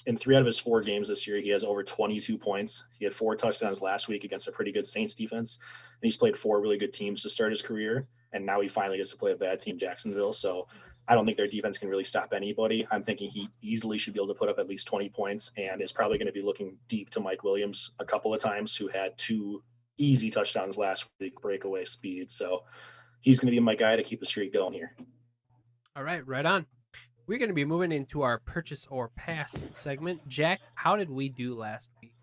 In 3 out of his 4 games this year, he has over 22 points. He had 4 touchdowns last week against a pretty good Saints defense. And he's played 4 really good teams to start his career. And now he finally gets to play a bad team, Jacksonville. So I don't think their defense can really stop anybody. I'm thinking he easily should be able to put up at least 20 points and is probably going to be looking deep to Mike Williams a couple of times, who had 2 easy touchdowns last week, breakaway speed. So he's going to be my guy to keep the streak going here. All right, right on. We're going to be moving into our purchase or pass segment. Jack, how did we do last week?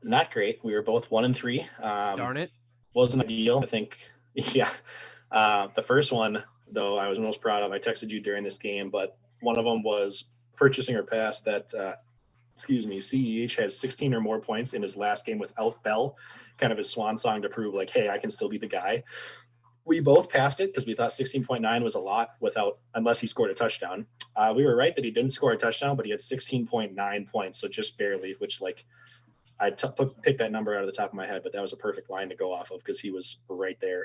Not great. We were both 1-3. Darn it. Wasn't ideal. I think, yeah. The first one, though, I was most proud of. I texted you during this game, but one of them was purchasing or pass that, CEH has 16 or more points in his last game without Bell, kind of his swan song to prove like, hey, I can still be the guy. We both passed it because we thought 16.9 was a lot unless he scored a touchdown. We were right that he didn't score a touchdown, but he had 16.9 points, so just barely, which I picked that number out of the top of my head, but that was a perfect line to go off of because he was right there.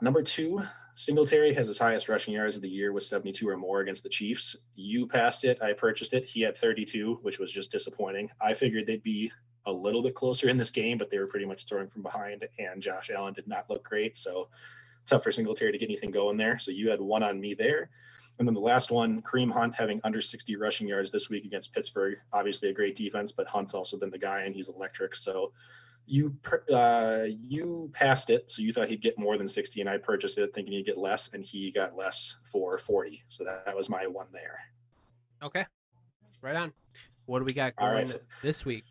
Number 2, Singletary has his highest rushing yards of the year with 72 or more against the Chiefs. You passed it. I purchased it. He had 32, which was just disappointing. I figured they'd be a little bit closer in this game, but they were pretty much throwing from behind, and Josh Allen did not look great. So tough for Singletary to get anything going there. So you had 1 on me there. And then the last one, Kareem Hunt having under 60 rushing yards this week against Pittsburgh. Obviously a great defense, but Hunt's also been the guy, and he's electric. So you passed it, so you thought he'd get more than 60, and I purchased it thinking he'd get less, and he got less for 40. So that was my 1 there. Okay. Right on. What do we got All going right, so this week?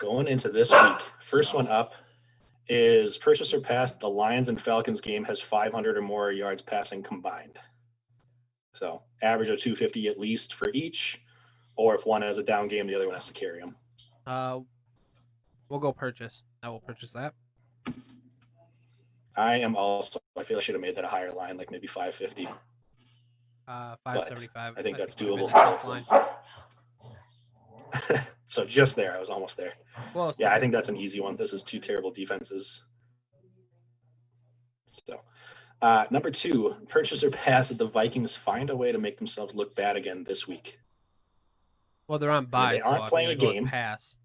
going into this week, first one up is purchase or pass. The Lions and Falcons game has 500 or more yards passing combined. So average of 250 at least for each, or if one has a down game, the other one has to carry them. We'll go purchase. I will purchase that. I am also. I feel I should have made that a higher line, like maybe 550. 575. I think that's would have been doable a for tough both line. So just there, I was almost there. Close. Yeah, I think that's an easy one. This is two terrible defenses. So, number 2, purchase or pass that the Vikings find a way to make themselves look bad again this week. Well, they're on bye, they so aren't I'm playing gonna a go with game. pass.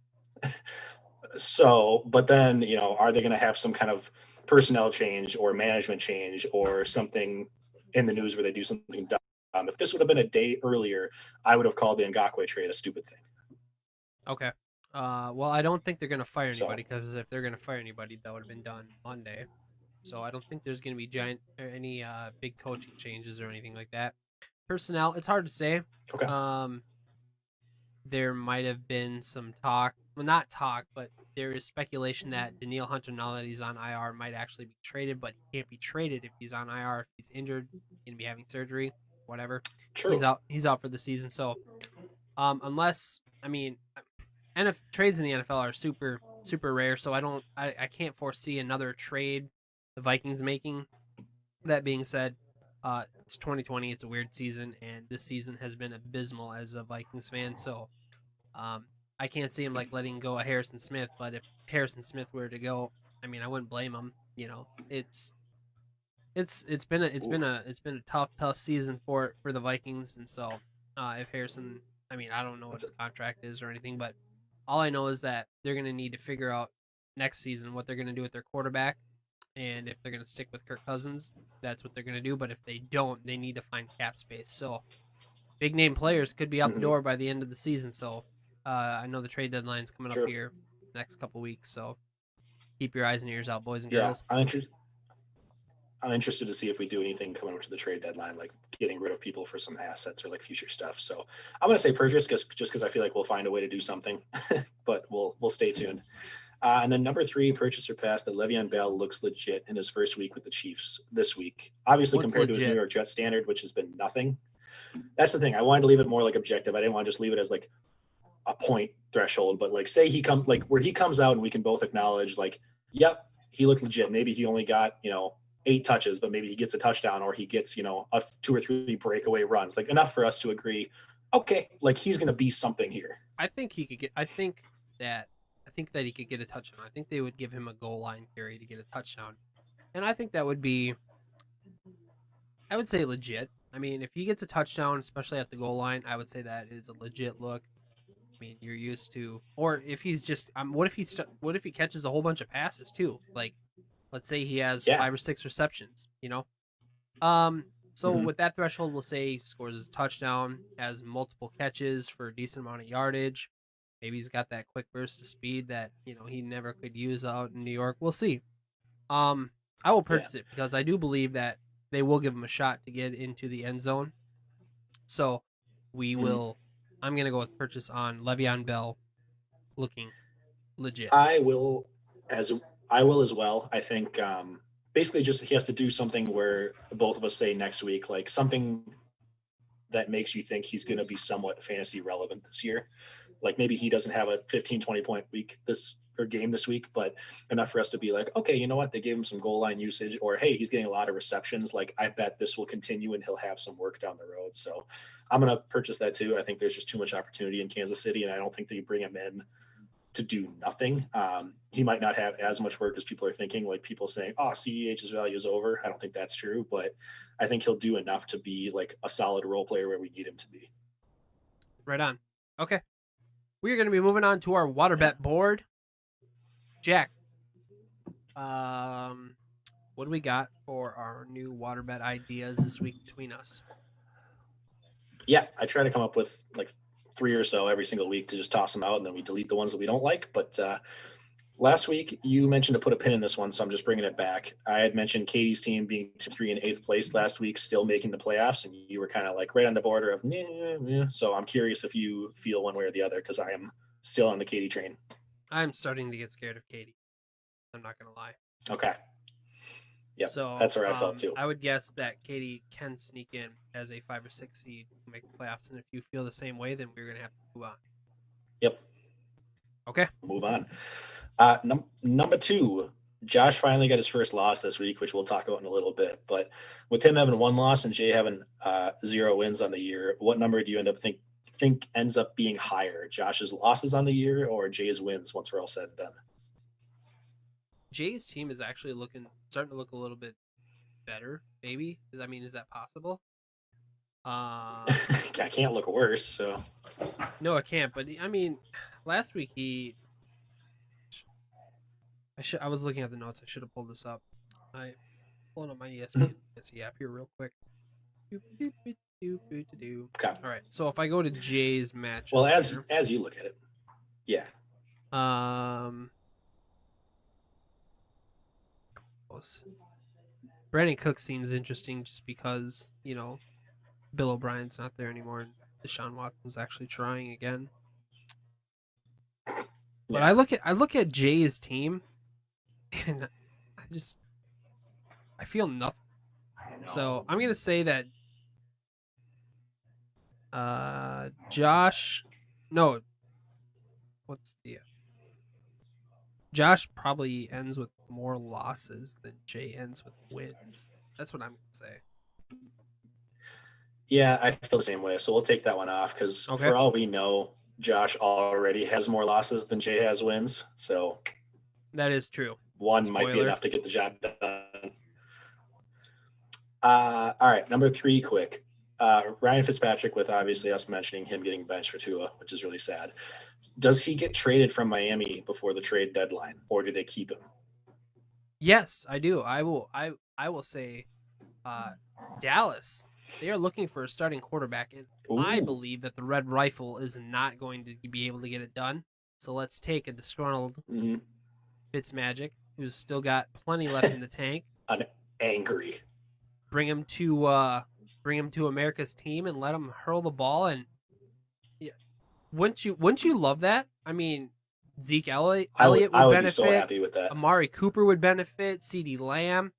So, but then, are they going to have some kind of personnel change or management change or something in the news where they do something dumb? If this would have been a day earlier, I would have called the Ngakoue trade a stupid thing. Okay. Well, I don't think they're gonna fire So- anybody because if they're gonna fire anybody, that would have been done Monday. So I don't think there's gonna be any big coaching changes or anything like that. Personnel, it's hard to say. Okay. There might have been some talk. Well, not talk, but there is speculation that Danielle Hunter, now that he's on IR, might actually be traded, but he can't be traded if he's on IR. If he's injured, he's gonna be having surgery, whatever. True. He's out for the season. So, unless trades in the NFL are super super rare, so I can't foresee another trade the Vikings making. That being said, it's 2020. It's a weird season, and this season has been abysmal as a Vikings fan. So, I can't see him like letting go of Harrison Smith. But if Harrison Smith were to go, I mean, I wouldn't blame him. It's been a tough season for the Vikings, and so if Harrison, I mean, I don't know what his contract is or anything, but all I know is that they're going to need to figure out next season what they're going to do with their quarterback, and if they're going to stick with Kirk Cousins, that's what they're going to do. But if they don't, they need to find cap space. So big name players could be out the door by the end of the season. So I know the trade deadline's coming up here next couple weeks. So keep your eyes and ears out, boys and girls. I'm interested to see if we do anything coming up to the trade deadline, like getting rid of people for some assets or like future stuff. So I'm going to say purchase just because I feel like we'll find a way to do something, but we'll stay tuned. And then number 3, purchase or pass, that Le'Veon Bell looks legit in his first week with the Chiefs this week. Obviously, compared to his New York Jets standard, which has been nothing. That's the thing. I wanted to leave it more like objective. I didn't want to just leave it as like a point threshold, but like say he comes like where he comes out and we can both acknowledge like, yep, he looked legit. Maybe he only got, 8 touches, but maybe he gets a touchdown or he gets, a 2 or 3 breakaway runs, like enough for us to agree, okay, like he's going to be something here. I think he could get, I think that he could get a touchdown. I think they would give him a goal line carry to get a touchdown. And I think that would be, I would say legit. I mean, if he gets a touchdown, especially at the goal line, I would say that is a legit look. I mean, you're used to, or if he's just, what if he catches a whole bunch of passes too? Like, let's say he has 5 or 6 receptions, So with that threshold, we'll say he scores his touchdown, has multiple catches for a decent amount of yardage. Maybe he's got that quick burst of speed that, he never could use out in New York. We'll see. I will purchase it because I do believe that they will give him a shot to get into the end zone. So we will, I'm going to go with purchase on Le'Veon Bell looking legit. I will as well. I think basically just he has to do something where both of us say next week, like something that makes you think he's going to be somewhat fantasy relevant this year. Like maybe he doesn't have a 15, 20 point week game this week, but enough for us to be like, okay, you know what? They gave him some goal line usage, or hey, he's getting a lot of receptions. Like I bet this will continue and he'll have some work down the road. So I'm going to purchase that too. I think there's just too much opportunity in Kansas City, and I don't think that you bring him in to do nothing. He might not have as much work as people are thinking, like people saying, oh, CEH's value is over. I don't think that's true, but I think he'll do enough to be like a solid role player where we need him to be. Right on. Okay. We're going to be moving on to our water bet board. Jack, what do we got for our new water bet ideas this week between us? Yeah, I try to come up with like 3 or so every single week to just toss them out, and then we delete the ones that we don't like. But Last week, you mentioned to put a pin in this one, so I'm just bringing it back. I had mentioned Katie's team being 2-3 in 8th place last week, still making the playoffs, and you were kind of like right on the border of So I'm curious if you feel one way or the other, because I am still on the Katie train. I'm starting to get scared of Katie. I'm not gonna lie. Okay. Yep, So that's where I felt too. I would guess that Katie can sneak in as a 5 or 6 seed to make the playoffs, and if you feel the same way, then we're gonna have to move on. Yep. Okay. Move on. Number 2, Josh finally got his first loss this week, which we'll talk about in a little bit. But with him having 1 loss and Jay having 0 wins on the year, what number do you end up think ends up being higher? Josh's losses on the year or Jay's wins once we're all said and done? Jay's team is actually starting to look a little bit better, maybe. Is that possible? I can't look worse. So No, it can't. But last week I was looking at the notes. I should have pulled this up. I pulling up my ESPN app here real quick. okay. All right. So if I go to Jay's match, Well, as you look at it, yeah. Brandon Cook seems interesting just because Bill O'Brien's not there anymore and Deshaun Watson's actually trying again. But Yeah. I look at Jay's team, and I feel nothing. So I'm gonna say that Josh probably ends with more losses than Jay ends with wins. That's what I'm gonna say. Yeah, I feel the same way. So we'll take that one off because for all we know, Josh already has more losses than Jay has wins. So that is true. One might be enough to get the job done. All right, number 3, quick. Ryan Fitzpatrick, with obviously us mentioning him getting benched for Tua, which is really sad. Does he get traded from Miami before the trade deadline, or do they keep him? Yes, I do. I will say Dallas. They are looking for a starting quarterback, and I believe that the Red Rifle is not going to be able to get it done. So let's take a disgruntled Fitzmagic, who's still got plenty left in the tank. Angry. Bring him to America's team and let him hurl the ball. And yeah, wouldn't you love that? I mean, Zeke Elliott would benefit. Be so happy with that. Amari Cooper would benefit. CeeDee Lamb.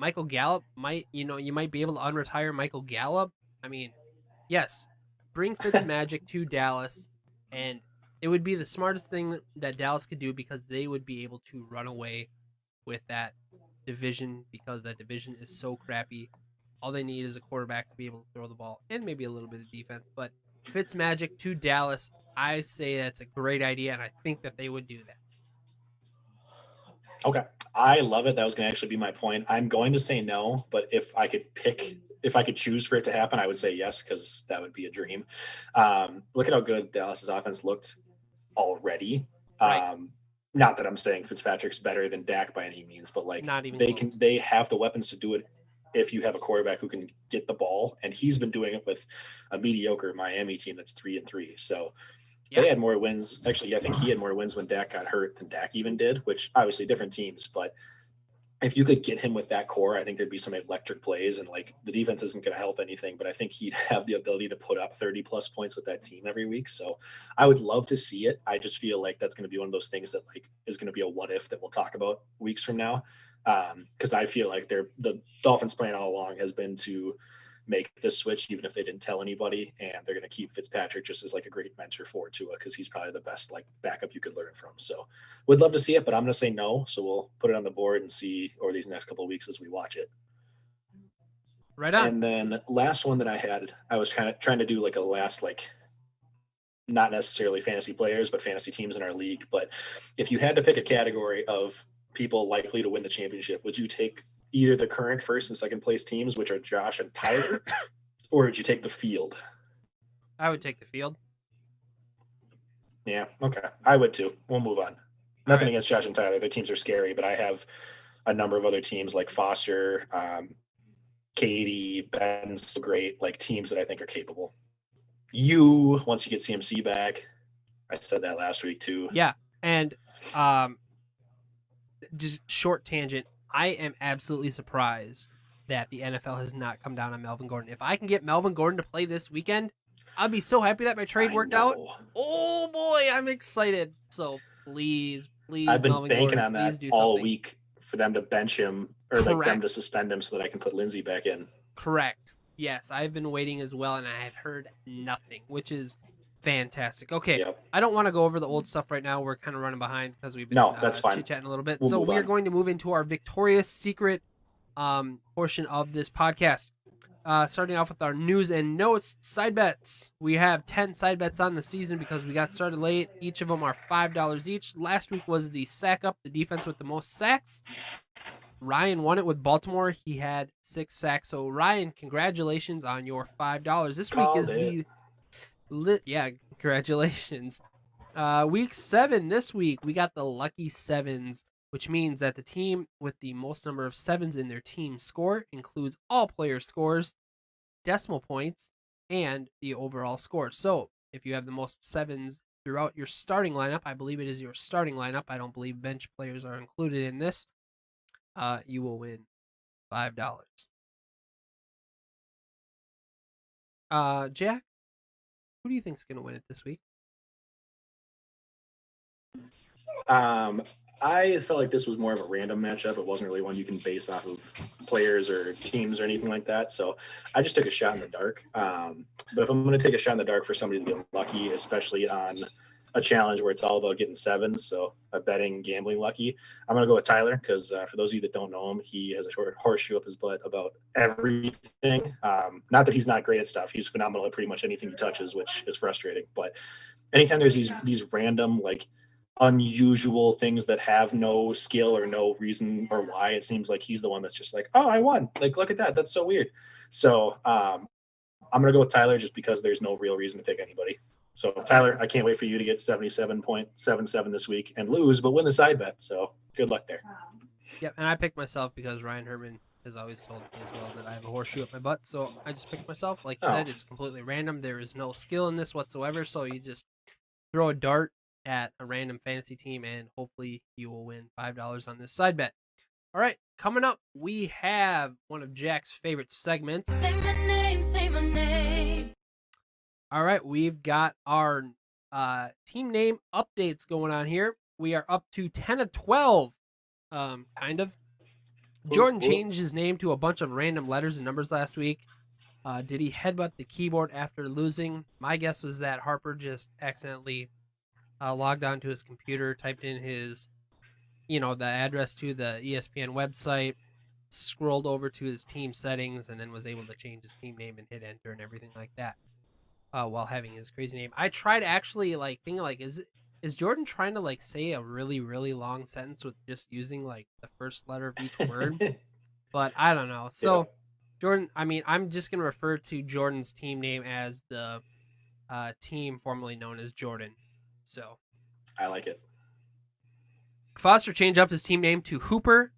Michael Gallup you might be able to unretire Michael Gallup. I mean, yes, bring Fitzmagic to Dallas, and it would be the smartest thing that Dallas could do because they would be able to run away with that division because that division is so crappy. All they need is a quarterback to be able to throw the ball and maybe a little bit of defense. But Fitzmagic to Dallas, I say that's a great idea, and I think that they would do that. Okay. I love it. That was going to actually be my point. I'm going to say no, but if I could choose for it to happen, I would say yes, because that would be a dream. Look at how good Dallas's offense looked already. Right. Not that I'm saying Fitzpatrick's better than Dak by any means, but like not even they have the weapons to do it if you have a quarterback who can get the ball, and he's been doing it with a mediocre Miami team that's 3-3. So they had more wins. Actually, I think he had more wins when Dak got hurt than Dak even did, which obviously different teams. But if you could get him with that core, I think there'd be some electric plays, and like the defense isn't going to help anything, but I think he'd have the ability to put up 30 plus points with that team every week. So I would love to see it. I just feel like that's going to be one of those things that like is going to be a what if that we'll talk about weeks from now. Because I feel like the Dolphins' plan all along has been to make this switch, even if they didn't tell anybody, and they're going to keep Fitzpatrick just as like a great mentor for Tua because he's probably the best like backup you could learn from. So would love to see it, but I'm going to say no. So we'll put it on the board and see over these next couple of weeks as we watch it. Right on. And then last one that I was kind of trying to do like a last, like not necessarily fantasy players, but fantasy teams in our league. But if you had to pick a category of people likely to win the championship, would you take either the current first and second place teams, which are Josh and Tyler, or would you take the field? I would take the field. Yeah, okay. I would too. We'll move on. Nothing against Josh and Tyler. Their teams are scary, but I have a number of other teams like Foster, Katie, Ben's great, like teams that I think are capable. Once you get CMC back, I said that last week too. Yeah. And just short tangent, I am absolutely surprised that the NFL has not come down on Melvin Gordon. If I can get Melvin Gordon to play this weekend, I'll be so happy that my trade I worked out. know. Oh boy, I'm excited. So please, I've please, been Melvin banking Gordon, on please that do all something. week for them to bench him or like them Correct. to suspend him so that I can put Lindsey back in. Correct. Yes, I've been waiting as well, and I have heard nothing, which is fantastic. Okay, Yep. I don't want to go over the old stuff right now. We're kind of running behind because we've been No, that's fine. chit chatting a little bit. We'll So move we are on. going to move into our Victoria's Secret portion of this podcast. Starting off with our news and notes, side bets. We have 10 side bets on the season because we got started late. Each of them are $5 each. Last week was the sack up, the defense with the most sacks. Ryan won it with Baltimore. He had 6 sacks. So Ryan, congratulations on your $5. This week Called is it. yeah, congratulations. Week 7 this week, we got the lucky sevens, which means that the team with the most number of sevens in their team score includes all player scores, decimal points, and the overall score. So if you have the most sevens throughout your starting lineup, I believe it is your starting lineup. I don't believe bench players are included in this. You will win $5. Jack, who do you think is going to win it this week? I felt like this was more of a random matchup. It wasn't really one you can base off of players or teams or anything like that. So I just took a shot in the dark. But if I'm going to take a shot in the dark for somebody to get lucky, especially on a challenge where it's all about getting sevens, so a betting, gambling lucky, I'm going to go with Tyler because for those of you that don't know him, he has a short horseshoe up his butt about everything. Not that he's not great at stuff. He's phenomenal at pretty much anything he touches, which is frustrating. But anytime there's these random like unusual things that have no skill or no reason or why, it seems like he's the one that's just like, oh, I won, like look at that, that's so weird. So I'm gonna go with Tyler just because there's no real reason to pick anybody. So Tyler, I can't wait for you to get 77.77 this week and lose but win the side bet, so good luck there. Yep, and I picked myself because Ryan Herman has always told me as well that I have a horseshoe up my butt. So I just picked myself. Like you said, it's completely random. There is no skill in this whatsoever. So you just throw a dart at a random fantasy team, and hopefully you will win $5 on this side bet. All right, coming up, we have one of Jack's favorite segments. Say my name, say my name. All right, we've got our team name updates going on here. We are up to 10 of 12, kind of. Jordan changed his name to a bunch of random letters and numbers last week. Did he headbutt the keyboard after losing? My guess was that Harper just accidentally logged onto his computer, typed in his, the address to the ESPN website, scrolled over to his team settings, and then was able to change his team name and hit enter and everything like that while having his crazy name. I tried actually thinking is Jordan trying to say a really, really long sentence with just using the first letter of each word? But I don't know. So Jordan, I'm just going to refer to Jordan's team name as the team formerly known as Jordan. So I like it. Foster changed up his team name to Hooper.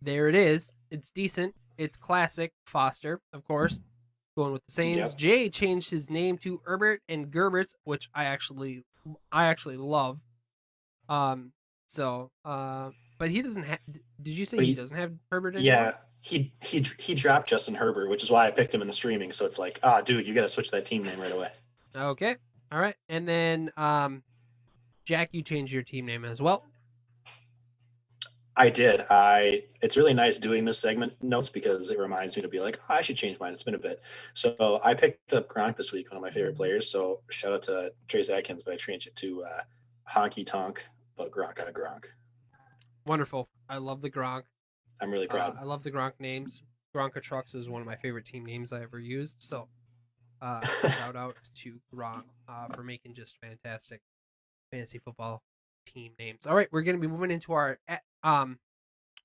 There it is. It's decent. It's classic. Foster, of course, going with the Saints. Yep. Jay changed his name to Herbert and Gerberts, which I actually love. But he doesn't have. Did you say he doesn't have Herbert anymore? Yeah, he dropped Justin Herbert, which is why I picked him in the streaming. So it's like, dude, you got to switch that team name right away. Okay, all right, and then Jack, you changed your team name as well. I did. It's really nice doing this segment notes because it reminds me to be like, I should change mine. It's been a bit. So I picked up Gronk this week, one of my favorite players. So shout out to Trace Atkins, but I changed it to Honky Tonk, but Gronk out of Gronk. Wonderful. I love the Gronk. I'm really proud. I love the Gronk names. Gronka Trucks is one of my favorite team names I ever used. So shout out to Gronk for making just fantastic fantasy football team names. All right, we're going to be moving into our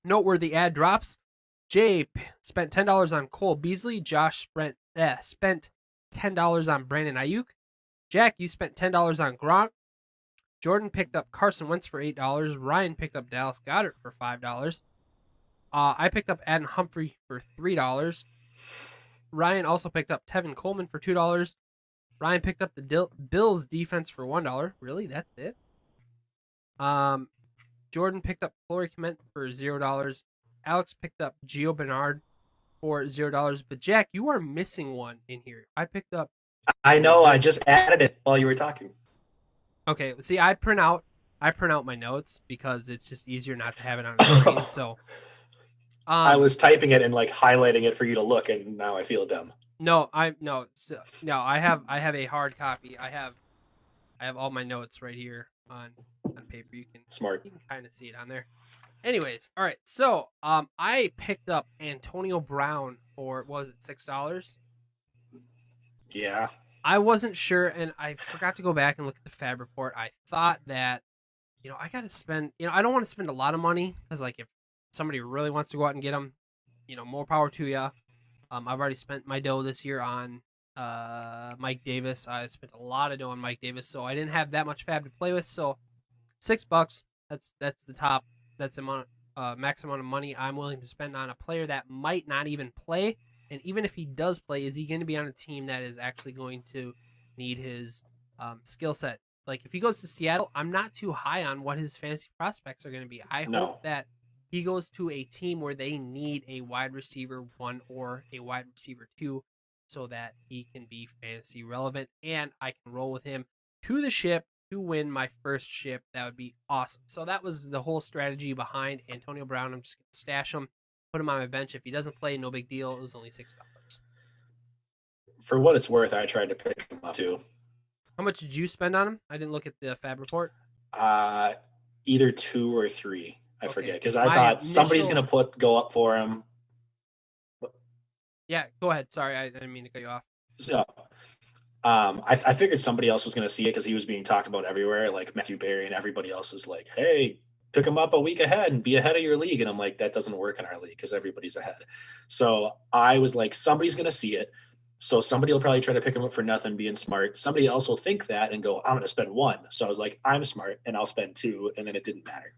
noteworthy ad drops. Jay spent $10 on Cole Beasley. Josh spent $10 on Brandon Ayuk. Jack, you spent $10 on Gronk. Jordan picked up Carson Wentz for $8. Ryan picked up Dallas Goedert for $5. I picked up Adam Humphrey for $3. Ryan also picked up Tevin Coleman for $2. Ryan picked up the Bills defense for $1. Really? That's it? Jordan picked up Corey Clement for $0. Alex picked up Gio Bernard for $0. But Jack, you are missing one in here. I picked up. I know. I just added it while you were talking. Okay, see, I print out my notes because it's just easier not to have it on the screen. So, I was typing it and like highlighting it for you to look, and now I feel dumb. no, I have a hard copy. I have all my notes right here on paper. You can kind of see it on there. Anyways, all right. So, I picked up Antonio Brown for what was it, $6? Yeah. I wasn't sure, and I forgot to go back and look at the Fab report. I thought that, I got to spend, I don't want to spend a lot of money because, like, if somebody really wants to go out and get him, more power to you. I've already spent my dough this year on Mike Davis. I spent a lot of dough on Mike Davis, so I didn't have that much Fab to play with. So, $6. That's the top. That's the max amount of money I'm willing to spend on a player that might not even play. And even if he does play, is he going to be on a team that is actually going to need his skill set? Like if he goes to Seattle, I'm not too high on what his fantasy prospects are going to be. I hope that he goes to a team where they need a wide receiver 1 or a wide receiver 2 so that he can be fantasy relevant and I can roll with him to the ship to win my first ship. That would be awesome. So that was the whole strategy behind Antonio Brown. I'm just going to stash him, put him on my bench. If he doesn't play, no big deal. It was only $6. For what it's worth, I tried to pick him up too. How much did you spend on him? I didn't look at the Fab report. Either 2 or 3. I forget because I thought somebody's going to go up for him. Yeah, go ahead. Sorry, I didn't mean to cut you off. So, I figured somebody else was going to see it because he was being talked about everywhere, like Matthew Berry and everybody else is like, hey, pick him up a week ahead and be ahead of your league. And I'm like, that doesn't work in our league because everybody's ahead. So I was like, somebody's going to see it. So somebody will probably try to pick him up for nothing, being smart. Somebody else will think that and go, I'm going to spend 1. So I was like, I'm smart and I'll spend 2. And then it didn't matter.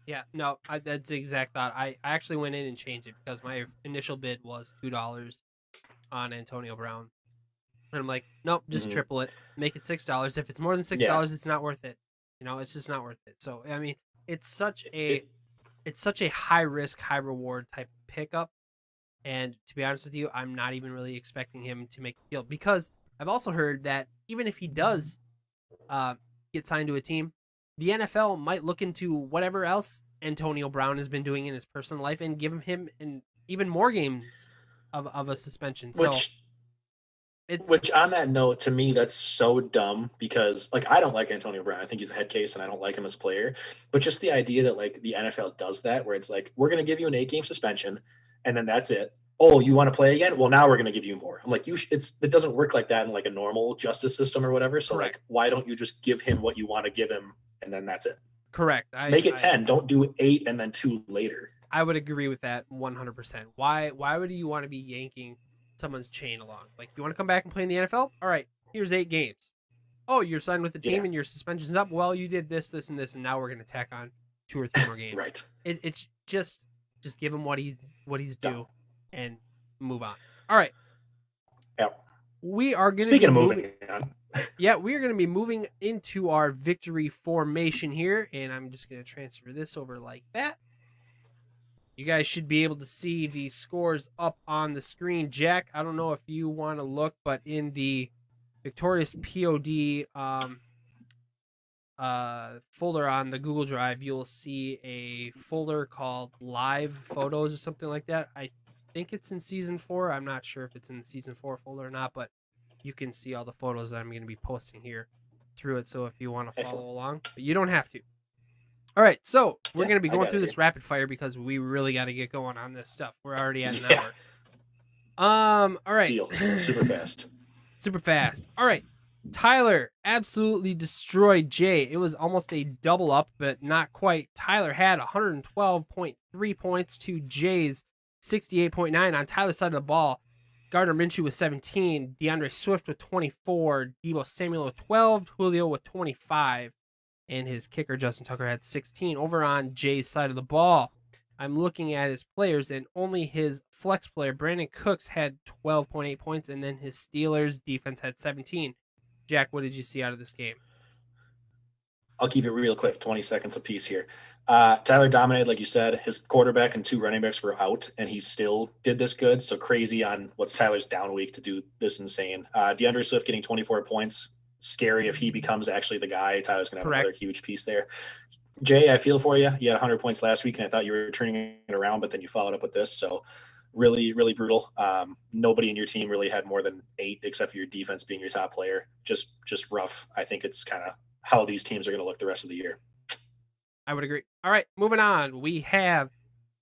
Yeah, no, that's the exact thought. I actually went in and changed it because my initial bid was $2 on Antonio Brown. And I'm like, nope, just triple it. Make it $6. If it's more than $6, it's not worth it. It's just not worth it. So, I mean, it's such a high risk, high reward type pickup. And to be honest with you, I'm not even really expecting him to make the field because I've also heard that even if he does get signed to a team, the NFL might look into whatever else Antonio Brown has been doing in his personal life and give him even more games of a suspension. Which on that note, to me, that's so dumb because like I don't like Antonio Brown. I think he's a head case and I don't like him as a player. But just the idea that like the NFL does that where it's like, we're going to give you an 8-game suspension and then that's it. Oh, you want to play again? Well, now we're going to give you more. I'm like, it doesn't work like that in like a normal justice system or whatever. So like, why don't you just give him what you want to give him and then that's it? Correct. Make it 10. Don't do 8 and then 2 later. I would agree with that 100%. Why would you want to be yanking someone's chain along? Like, you want to come back and play in the NFL? All right, here's 8 games. Oh, you're signed with the team and your suspension's up. Well, you did this, and this, and now we're going to tack on 2 or 3 more games. Right. It's just give him what he's due and move on. All right. Yep. We are going to be moving on. Yeah, we are going to be moving into our victory formation here, and I'm just going to transfer this over like that. You guys should be able to see the scores up on the screen. Jack, I don't know if you want to look, but in the Victorious POD folder on the Google Drive, you'll see a folder called Live Photos or something like that. I think it's in Season 4. I'm not sure if it's in the Season 4 folder or not, but you can see all the photos that I'm going to be posting here through it. So if you want to follow along, but you don't have to. All right, so we're going to be going through this rapid fire because we really got to get going on this stuff. We're already at an hour. All right. Deal. Super fast. Super fast. All right. Tyler absolutely destroyed Jay. It was almost a double up, but not quite. Tyler had 112.3 points to Jay's 68.9 on Tyler's side of the ball. Gardner Minshew with 17, DeAndre Swift with 24, Deebo Samuel with 12, Julio with 25. And his kicker, Justin Tucker, had 16. Over on Jay's side of the ball, I'm looking at his players, and only his flex player, Brandon Cooks, had 12.8 points, and then his Steelers defense had 17. Jack, what did you see out of this game? I'll keep it real quick, 20 seconds apiece here. Tyler dominated, like you said. His quarterback and 2 running backs were out, and he still did this good. So crazy on what's Tyler's down week to do this insane. DeAndre Swift getting 24 points. Scary if he becomes actually the guy. Tyler's going to have another huge piece there. Jay, I feel for you. You had 100 points last week, and I thought you were turning it around, but then you followed up with this. So really, really brutal. Nobody in your team really had more than 8, except for your defense being your top player. Just rough. I think it's kind of how these teams are going to look the rest of the year. I would agree. All right, moving on. We have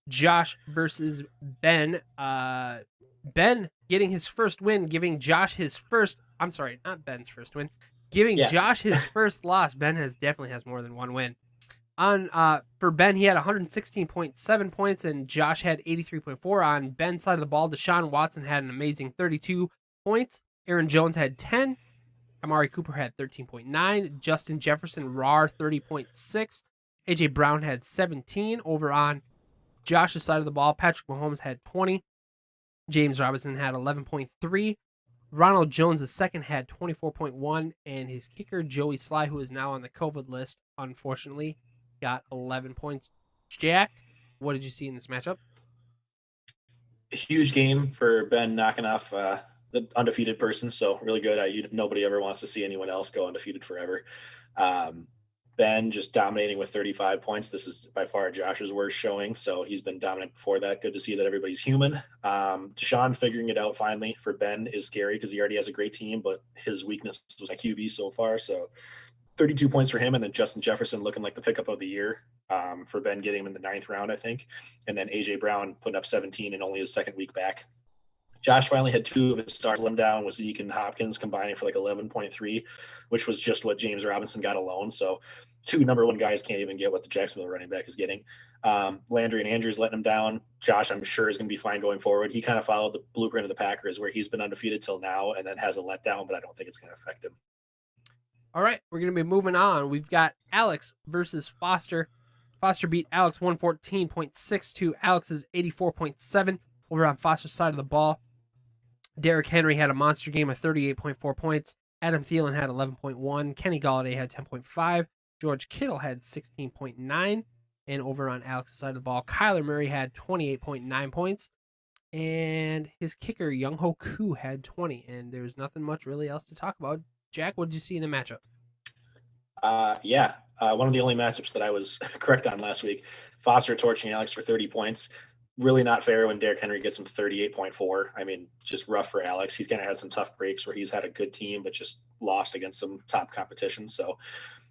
Josh versus Ben. Ben getting his first win, giving Josh his first. I'm sorry, not Ben's first win. Giving Josh his first loss. Ben definitely has more than one win. For Ben, he had 116.7 points, and Josh had 83.4. On Ben's side of the ball, Deshaun Watson had an amazing 32 points. Aaron Jones had 10. Amari Cooper had 13.9. Justin Jefferson, 30.6. AJ Brown had 17. Over on Josh's side of the ball, Patrick Mahomes had 20. James Robinson had 11.3. Ronald Jones II had 24.1, and his kicker, Joey Sly, who is now on the COVID list, unfortunately, got 11 points. Jack, what did you see in this matchup? A huge game for Ben knocking off the undefeated person, so really good. Nobody ever wants to see anyone else go undefeated forever. Ben just dominating with 35 points. This is by far Josh's worst showing, so he's been dominant before that. Good to see that everybody's human. Deshaun figuring it out finally for Ben is scary because he already has a great team, but his weakness was like QB so far, so 32 points for him, and then Justin Jefferson looking like the pickup of the year for Ben, getting him in the 9th round, I think, and then AJ Brown putting up 17 in only his 2nd week back. Josh finally had 2 of his stars let him down with Zeke and Hopkins combining for like 11.3, which was just what James Robinson got alone. So 2 number 1 guys can't even get what the Jacksonville running back is getting. Landry and Andrews letting him down. Josh, I'm sure, is going to be fine going forward. He kind of followed the blueprint of the Packers where he's been undefeated till now and then has a letdown, but I don't think it's going to affect him. All right, we're going to be moving on. We've got Alex versus Foster. Foster beat Alex 114.62. Alex's 84.7 over on Foster's side of the ball. Derrick Henry had a monster game of 38.4 points. Adam Thielen had 11.1. Kenny Golladay had 10.5. George Kittle had 16.9. And over on Alex's side of the ball, Kyler Murray had 28.9 points. And his kicker, Young-Ho Koo, had 20. And there's nothing much really else to talk about. Jack, what did you see in the matchup? One of the only matchups that I was correct on last week. Foster torching Alex for 30 points. Really not fair when Derrick Henry gets him to 38.4. I mean, just rough for Alex. He's going to have some tough breaks where he's had a good team, but just lost against some top competition. So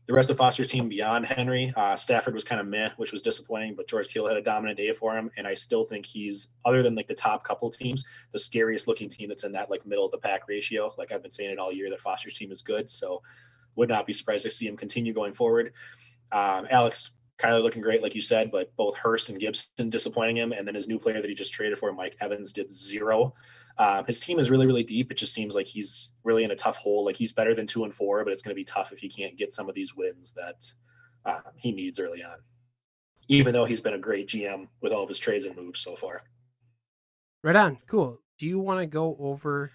the rest of Foster's team beyond Henry, Stafford was kind of meh, which was disappointing, but George Kittle had a dominant day for him. And I still think he's, other than like the top couple teams, the scariest looking team that's in that like middle of the pack ratio. Like I've been saying it all year that Foster's team is good. So would not be surprised to see him continue going forward. Alex, Kyler looking great, like you said, but both Hurst and Gibson disappointing him. And then his new player that he just traded for, Mike Evans, did 0. His team is really, really deep. It just seems like he's really in a tough hole. Like he's better than 2-4, but it's going to be tough if he can't get some of these wins that he needs early on, even though he's been a great GM with all of his trades and moves so far. Right on. Cool. Do you want to go over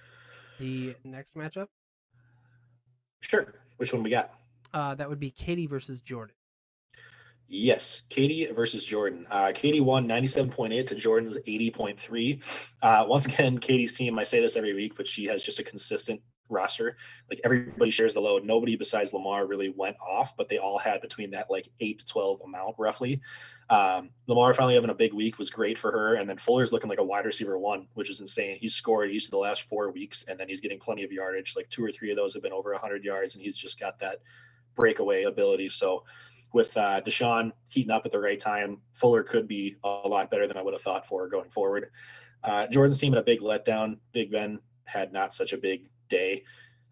the next matchup? Sure. Which one we got? That would be Katie versus Jordan. Yes, Katie versus Jordan. Katie won 97.8 to Jordan's 80.3. Once again, Katie's team, I say this every week, but she has just a consistent roster. Like everybody shares the load. Nobody besides Lamar really went off, but they all had between that like 8 to 12 amount roughly. Lamar finally having a big week was great for her. And then Fuller's looking like a wide receiver 1, which is insane. He's scored each of the last 4 weeks, and then he's getting plenty of yardage. Like 2 or 3 of those have been over 100 yards, and he's just got that breakaway ability. So with Deshaun heating up at the right time, Fuller could be a lot better than I would have thought for going forward. Jordan's team had a big letdown. Big Ben had not such a big day,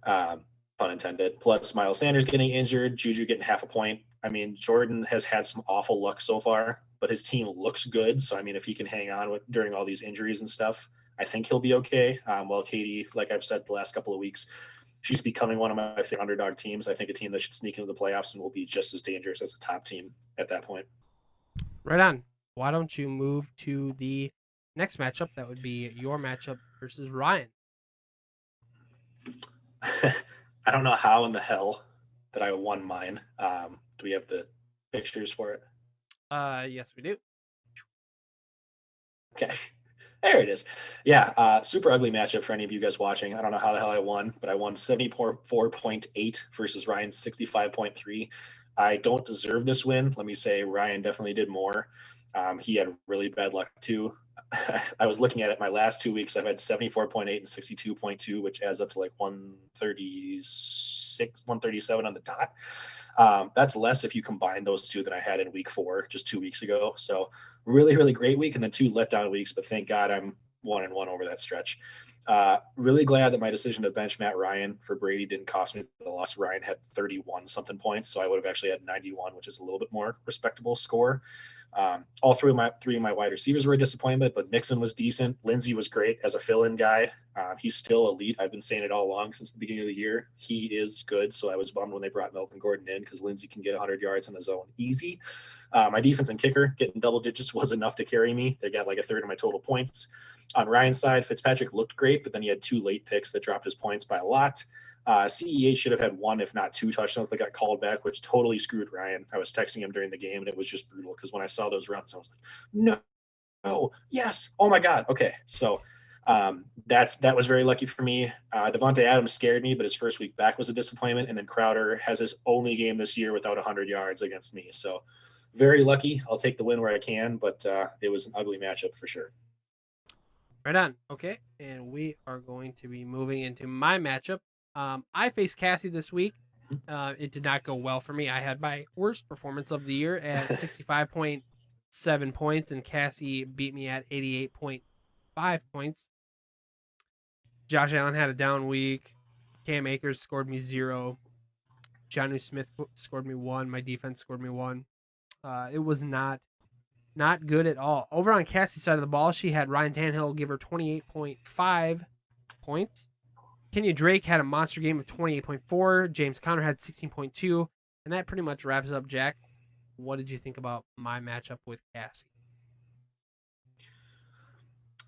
pun intended. Plus Miles Sanders getting injured, Juju getting half a point. I mean, Jordan has had some awful luck so far, but his team looks good. So, I mean, if he can hang on during all these injuries and stuff, I think he'll be okay. While Katie, like I've said the last couple of weeks, she's becoming one of my favorite underdog teams. I think a team that should sneak into the playoffs and will be just as dangerous as a top team at that point. Right on. Why don't you move to the next matchup? That would be your matchup versus Ryan. I don't know how in the hell that I won mine. Do we have the pictures for it? Yes, we do. Okay. There it is. Yeah, super ugly matchup for any of you guys watching. I don't know how the hell I won, but I won 74.8 versus Ryan's 65.3. I don't deserve this win. Let me say Ryan definitely did more. He had really bad luck too. I was looking at it my last 2 weeks. I've had 74.8 and 62.2, which adds up to like 136, 137 on the dot. That's less if you combine those two than I had in week 4 just 2 weeks ago. So really, really great week, and then 2 letdown weeks. But thank God I'm 1-1 over that stretch. Really glad that my decision to bench Matt Ryan for Brady didn't cost me the loss. Ryan had 31 something points, so I would have actually had 91, which is a little bit more respectable score. All three of my wide receivers were a disappointment, but Mixon was decent. Lindsey was great as a fill-in guy. He's still elite. I've been saying it all along since the beginning of the year. He is good, so I was bummed when they brought Melvin Gordon in because Lindsey can get 100 yards on his own easy. My defense and kicker getting double digits was enough to carry me. They got like a third of my total points. On Ryan's side, Fitzpatrick looked great, but then he had 2 late picks that dropped his points by a lot. S4.E8 should have had 1, if not 2 touchdowns that got called back, which totally screwed Ryan. I was texting him during the game, and it was just brutal because when I saw those runs, I was like, no, yes, oh my God. Okay, so that was very lucky for me. Devontae Adams scared me, but his first week back was a disappointment, and then Crowder has his only game this year without 100 yards against me. So very lucky. I'll take the win where I can, but it was an ugly matchup for sure. Right on. Okay, and we are going to be moving into my matchup. I faced Cassie this week. It did not go well for me. I had my worst performance of the year at 65.7 points, and Cassie beat me at 88.5 points. Josh Allen had a down week. Cam Akers scored me 0. Jonnu Smith scored me 1. My defense scored me 1. It was not good at all. Over on Cassie's side of the ball, she had Ryan Tannehill give her 28.5 points. Kenya Drake had a monster game of 28.4. James Conner had 16.2. And that pretty much wraps up, Jack. What did you think about my matchup with Cassie?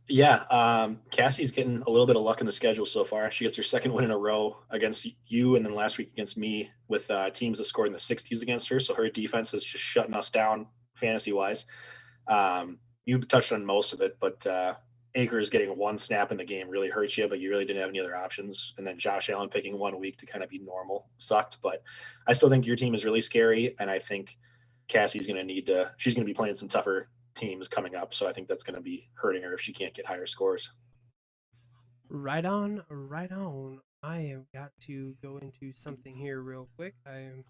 Yeah, Cassie's getting a little bit of luck in the schedule so far. She gets her second win in a row against you, and then last week against me with teams that scored in the 60s against her. So her defense is just shutting us down fantasy-wise. You touched on most of it, but Akers getting 1 snap in the game really hurt you, but you really didn't have any other options. And then Josh Allen picking 1 week to kind of be normal sucked. But I still think your team is really scary, and I think Cassie's going to she's going to be playing some tougher teams coming up. So I think that's going to be hurting her if she can't get higher scores. Right on, right on. I have got to go into something here real quick. I am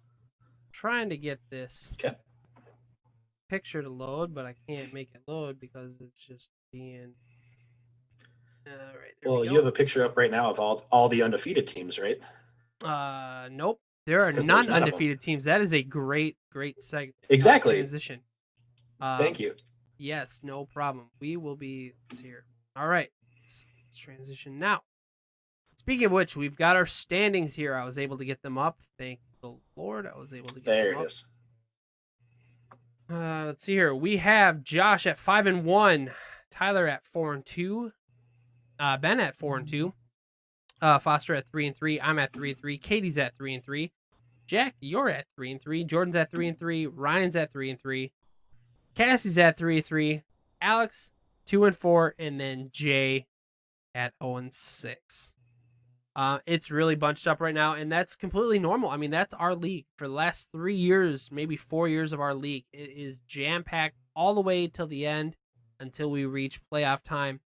trying to get this picture to load, but I can't make it load because it's just being... right, there Well, we go. you have a picture up right now of all the undefeated teams, right? Nope. There are none undefeated teams. That is a great Exactly. transition. Thank you. Yes, no problem. We will be here. All right. Let's transition now. Speaking of which, we've got our standings here. I was able to get them up. Thank the Lord. I was able to get them up. There it is. Let's see here. We have Josh at 5-1, Tyler at 4-2, Ben at 4-2, Foster at 3-3. I'm at 3-3. Katie's at 3-3. Jack, you're at 3-3. Jordan's at 3-3. Ryan's at 3-3. Cassie's at 3-3. Alex 2-4, and then Jay at 0-6. It's really bunched up right now, and that's completely normal. I mean, that's our league. For the last 3 years, maybe 4 years of our league, it is jam-packed all the way till the end until we reach playoff time.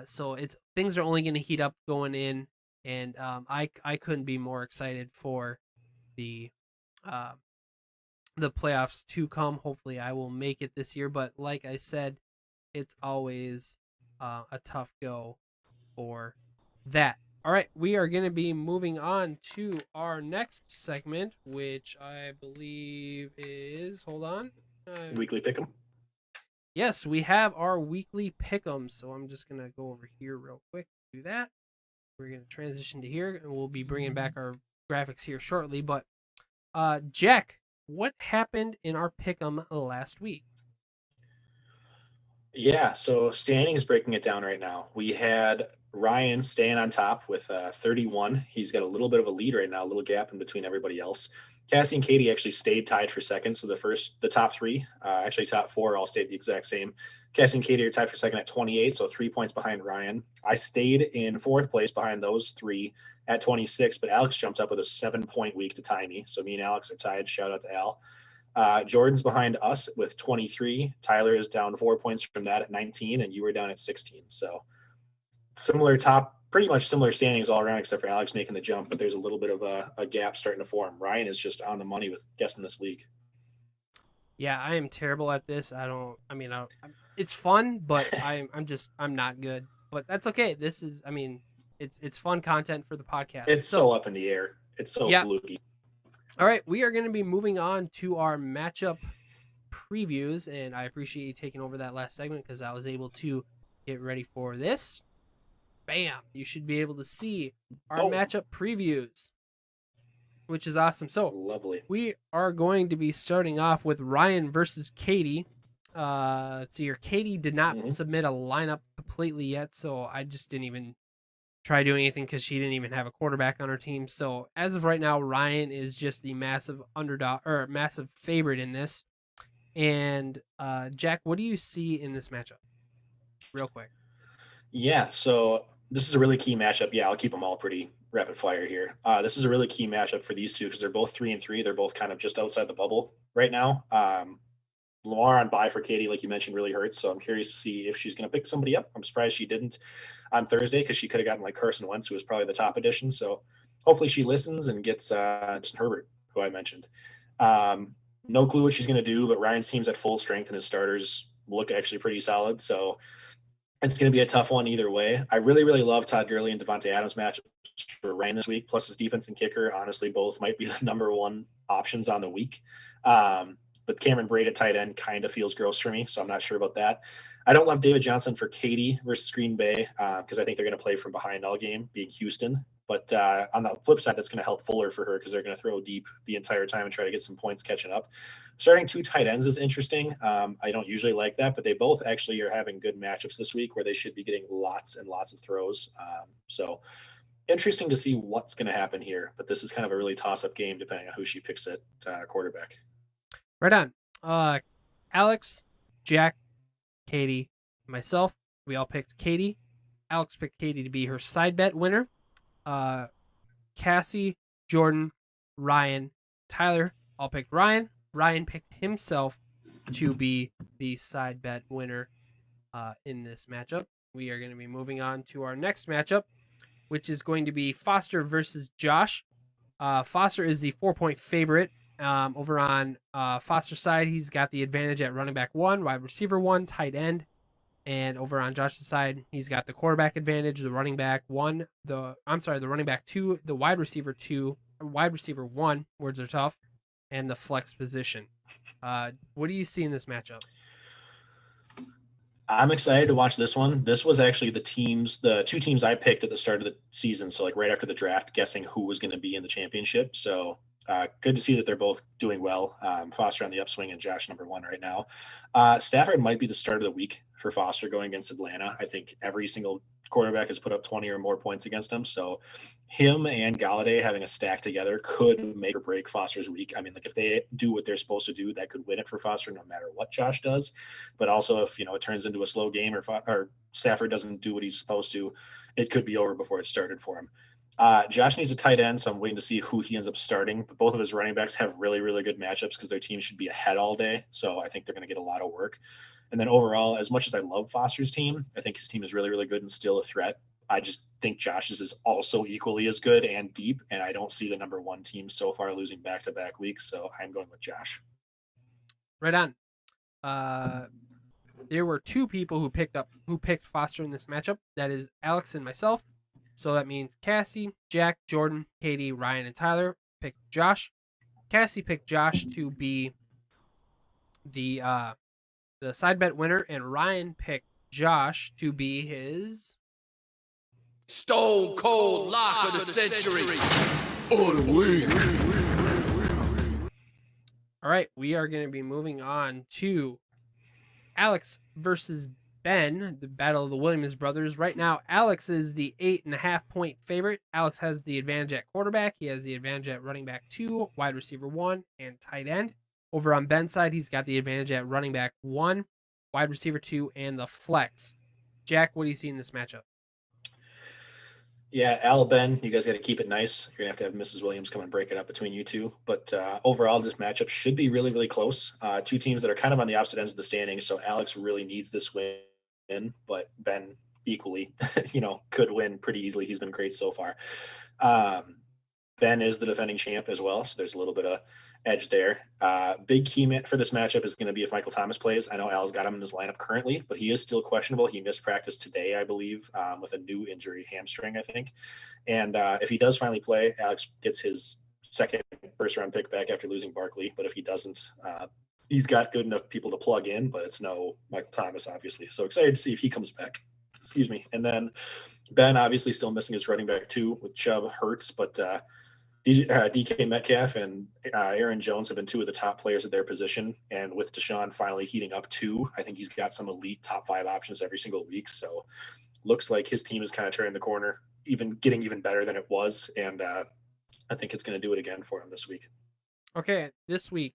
So things are only going to heat up going in, and I couldn't be more excited for the playoffs to come. Hopefully, I will make it this year, but like I said, it's always a tough go for that. All right, we are going to be moving on to our next segment, which I believe is, hold on. Weekly Pick'em? Yes, we have our weekly Pick'em, so I'm just going to go over here real quick to do that. We're going to transition to here, and we'll be bringing back our graphics here shortly. But, Jack, what happened in our Pick'em last week? Yeah, so standings breaking it down right now. We had Ryan staying on top with 31. He's got a little bit of a lead right now, a little gap in between everybody else. Cassie and Katie actually stayed tied for second. So the top three, actually top four, all stayed the exact same. Cassie and Katie are tied for second at 28, so 3 points behind Ryan. I stayed in fourth place behind those three at 26, but Alex jumps up with a 7-point week to tie me. So me and Alex are tied. Shout out to Al. Jordan's behind us with 23. Tyler is down 4 points from that at 19, and you were down at 16. So pretty much similar standings all around, except for Alex making the jump, but there's a little bit of a gap starting to form. Ryan is just on the money with guessing this league. Yeah, I am terrible at this. It's fun, but I'm not good. But that's okay. This is, it's fun content for the podcast. It's so up in the air. It's so fluky. All right, we are going to be moving on to our matchup previews, and I appreciate you taking over that last segment because I was able to get ready for this. Bam! You should be able to see our matchup previews, which is awesome. So lovely. We are going to be starting off with Ryan versus Katie. Let's see here. Katie did not submit a lineup completely yet, so I just didn't even try doing anything because she didn't even have a quarterback on her team. So as of right now, Ryan is just the massive underdog or massive favorite in this. And Jack, what do you see in this matchup? Real quick. Yeah, so this is a really key matchup. Yeah, I'll keep them all pretty rapid fire here. This is a really key matchup for these two because they're both 3-3. They're both kind of just outside the bubble right now. Lamar on bye for Katie, like you mentioned, really hurts. So I'm curious to see if she's going to pick somebody up. I'm surprised she didn't on Thursday because she could have gotten like Carson Wentz, who was probably the top addition. So hopefully she listens and gets Herbert, who I mentioned. No clue what she's going to do, but Ryan's team's at full strength and his starters look actually pretty solid. So it's going to be a tough one either way. I really, really love Todd Gurley and Devontae Adams matchup for Ryan this week. Plus his defense and kicker, honestly, both might be the number one options on the week. But Cameron Braid at tight end kind of feels gross for me, so I'm not sure about that. I don't love David Johnson for Katie versus Green Bay because I think they're going to play from behind all game, being Houston. But on the flip side, that's going to help Fuller for her because they're going to throw deep the entire time and try to get some points catching up. Starting two tight ends is interesting. I don't usually like that, but they both actually are having good matchups this week where they should be getting lots and lots of throws. So interesting to see what's going to happen here. But this is kind of a really toss-up game depending on who she picks at quarterback. Right on. Alex, Jack, Katie, myself, we all picked Katie. Alex picked Katie to be her side bet winner. Cassie, Jordan, Ryan, Tyler all picked Ryan. Ryan picked himself to be the side bet winner in this matchup. We are going to be moving on to our next matchup, which is going to be Foster versus Josh. Foster is the 4-point favorite. Over on Foster's side, he's got the advantage at running back 1, wide receiver 1, tight end. And over on Josh's side, he's got the quarterback advantage, the running back 1, the running back 2, the wide receiver 1, words are tough, and the flex position. What do you see in this matchup? I'm excited to watch this one. This was actually the two teams I picked at the start of the season. So like right after the draft, guessing who was going to be in the championship. So good to see that they're both doing well. Foster on the upswing and Josh number 1 right now. Stafford might be the start of the week for Foster going against Atlanta. I think every single quarterback has put up 20 or more points against him. So him and Galladay having a stack together could make or break Foster's week. I mean, like if they do what they're supposed to do, that could win it for Foster no matter what Josh does. But also if, it turns into a slow game or Stafford doesn't do what he's supposed to, it could be over before it started for him. Josh needs a tight end, so I'm waiting to see who he ends up starting. But both of his running backs have really, really good matchups because their team should be ahead all day. So I think they're going to get a lot of work. And then overall, as much as I love Foster's team, I think his team is really, really good and still a threat. I just think Josh's is also equally as good and deep, and I don't see the number 1 team so far losing back-to-back weeks, so I'm going with Josh. Right on. There were 2 people who picked Foster in this matchup. That is Alex and myself. So that means Cassie, Jack, Jordan, Katie, Ryan, and Tyler picked Josh. Cassie picked Josh to be the side bet winner, and Ryan picked Josh to be his Stone Cold Lock of the Century. Or the week. All right, we are going to be moving on to Alex versus Ben, the battle of the Williams brothers. Right now, Alex is the 8.5-point favorite. Alex has the advantage at quarterback. He has the advantage at running back 2, wide receiver 1, and tight end. Over on Ben's side, he's got the advantage at running back 1, wide receiver 2, and the flex. Jack, what do you see in this matchup? Yeah, Al, Ben, you guys got to keep it nice. You're going to have Mrs. Williams come and break it up between you two. But overall, this matchup should be really, really close. Two teams that are kind of on the opposite ends of the standings. So Alex really needs this win, but Ben equally, could win pretty easily. He's been great so far. Ben is the defending champ as well, so there's a little bit of edge there. Big key for this matchup is going to be if Michael Thomas plays. I know Al's got him in his lineup currently, but he is still questionable. He missed practice today, I believe, with a new injury, hamstring, I think. And if he does finally play, Alex gets his second first-round pick back after losing Barkley. But if he doesn't, he's got good enough people to plug in, but it's no Michael Thomas, obviously. So excited to see if he comes back. Excuse me. And then Ben obviously still missing his running back too with Chubb, Hurts, but DK Metcalf and Aaron Jones have been two of the top players at their position. And with Deshaun finally heating up too, I think he's got some elite top 5 options every single week. So looks like his team is kind of turning the corner, getting even better than it was. And I think it's going to do it again for him this week. Okay, this week,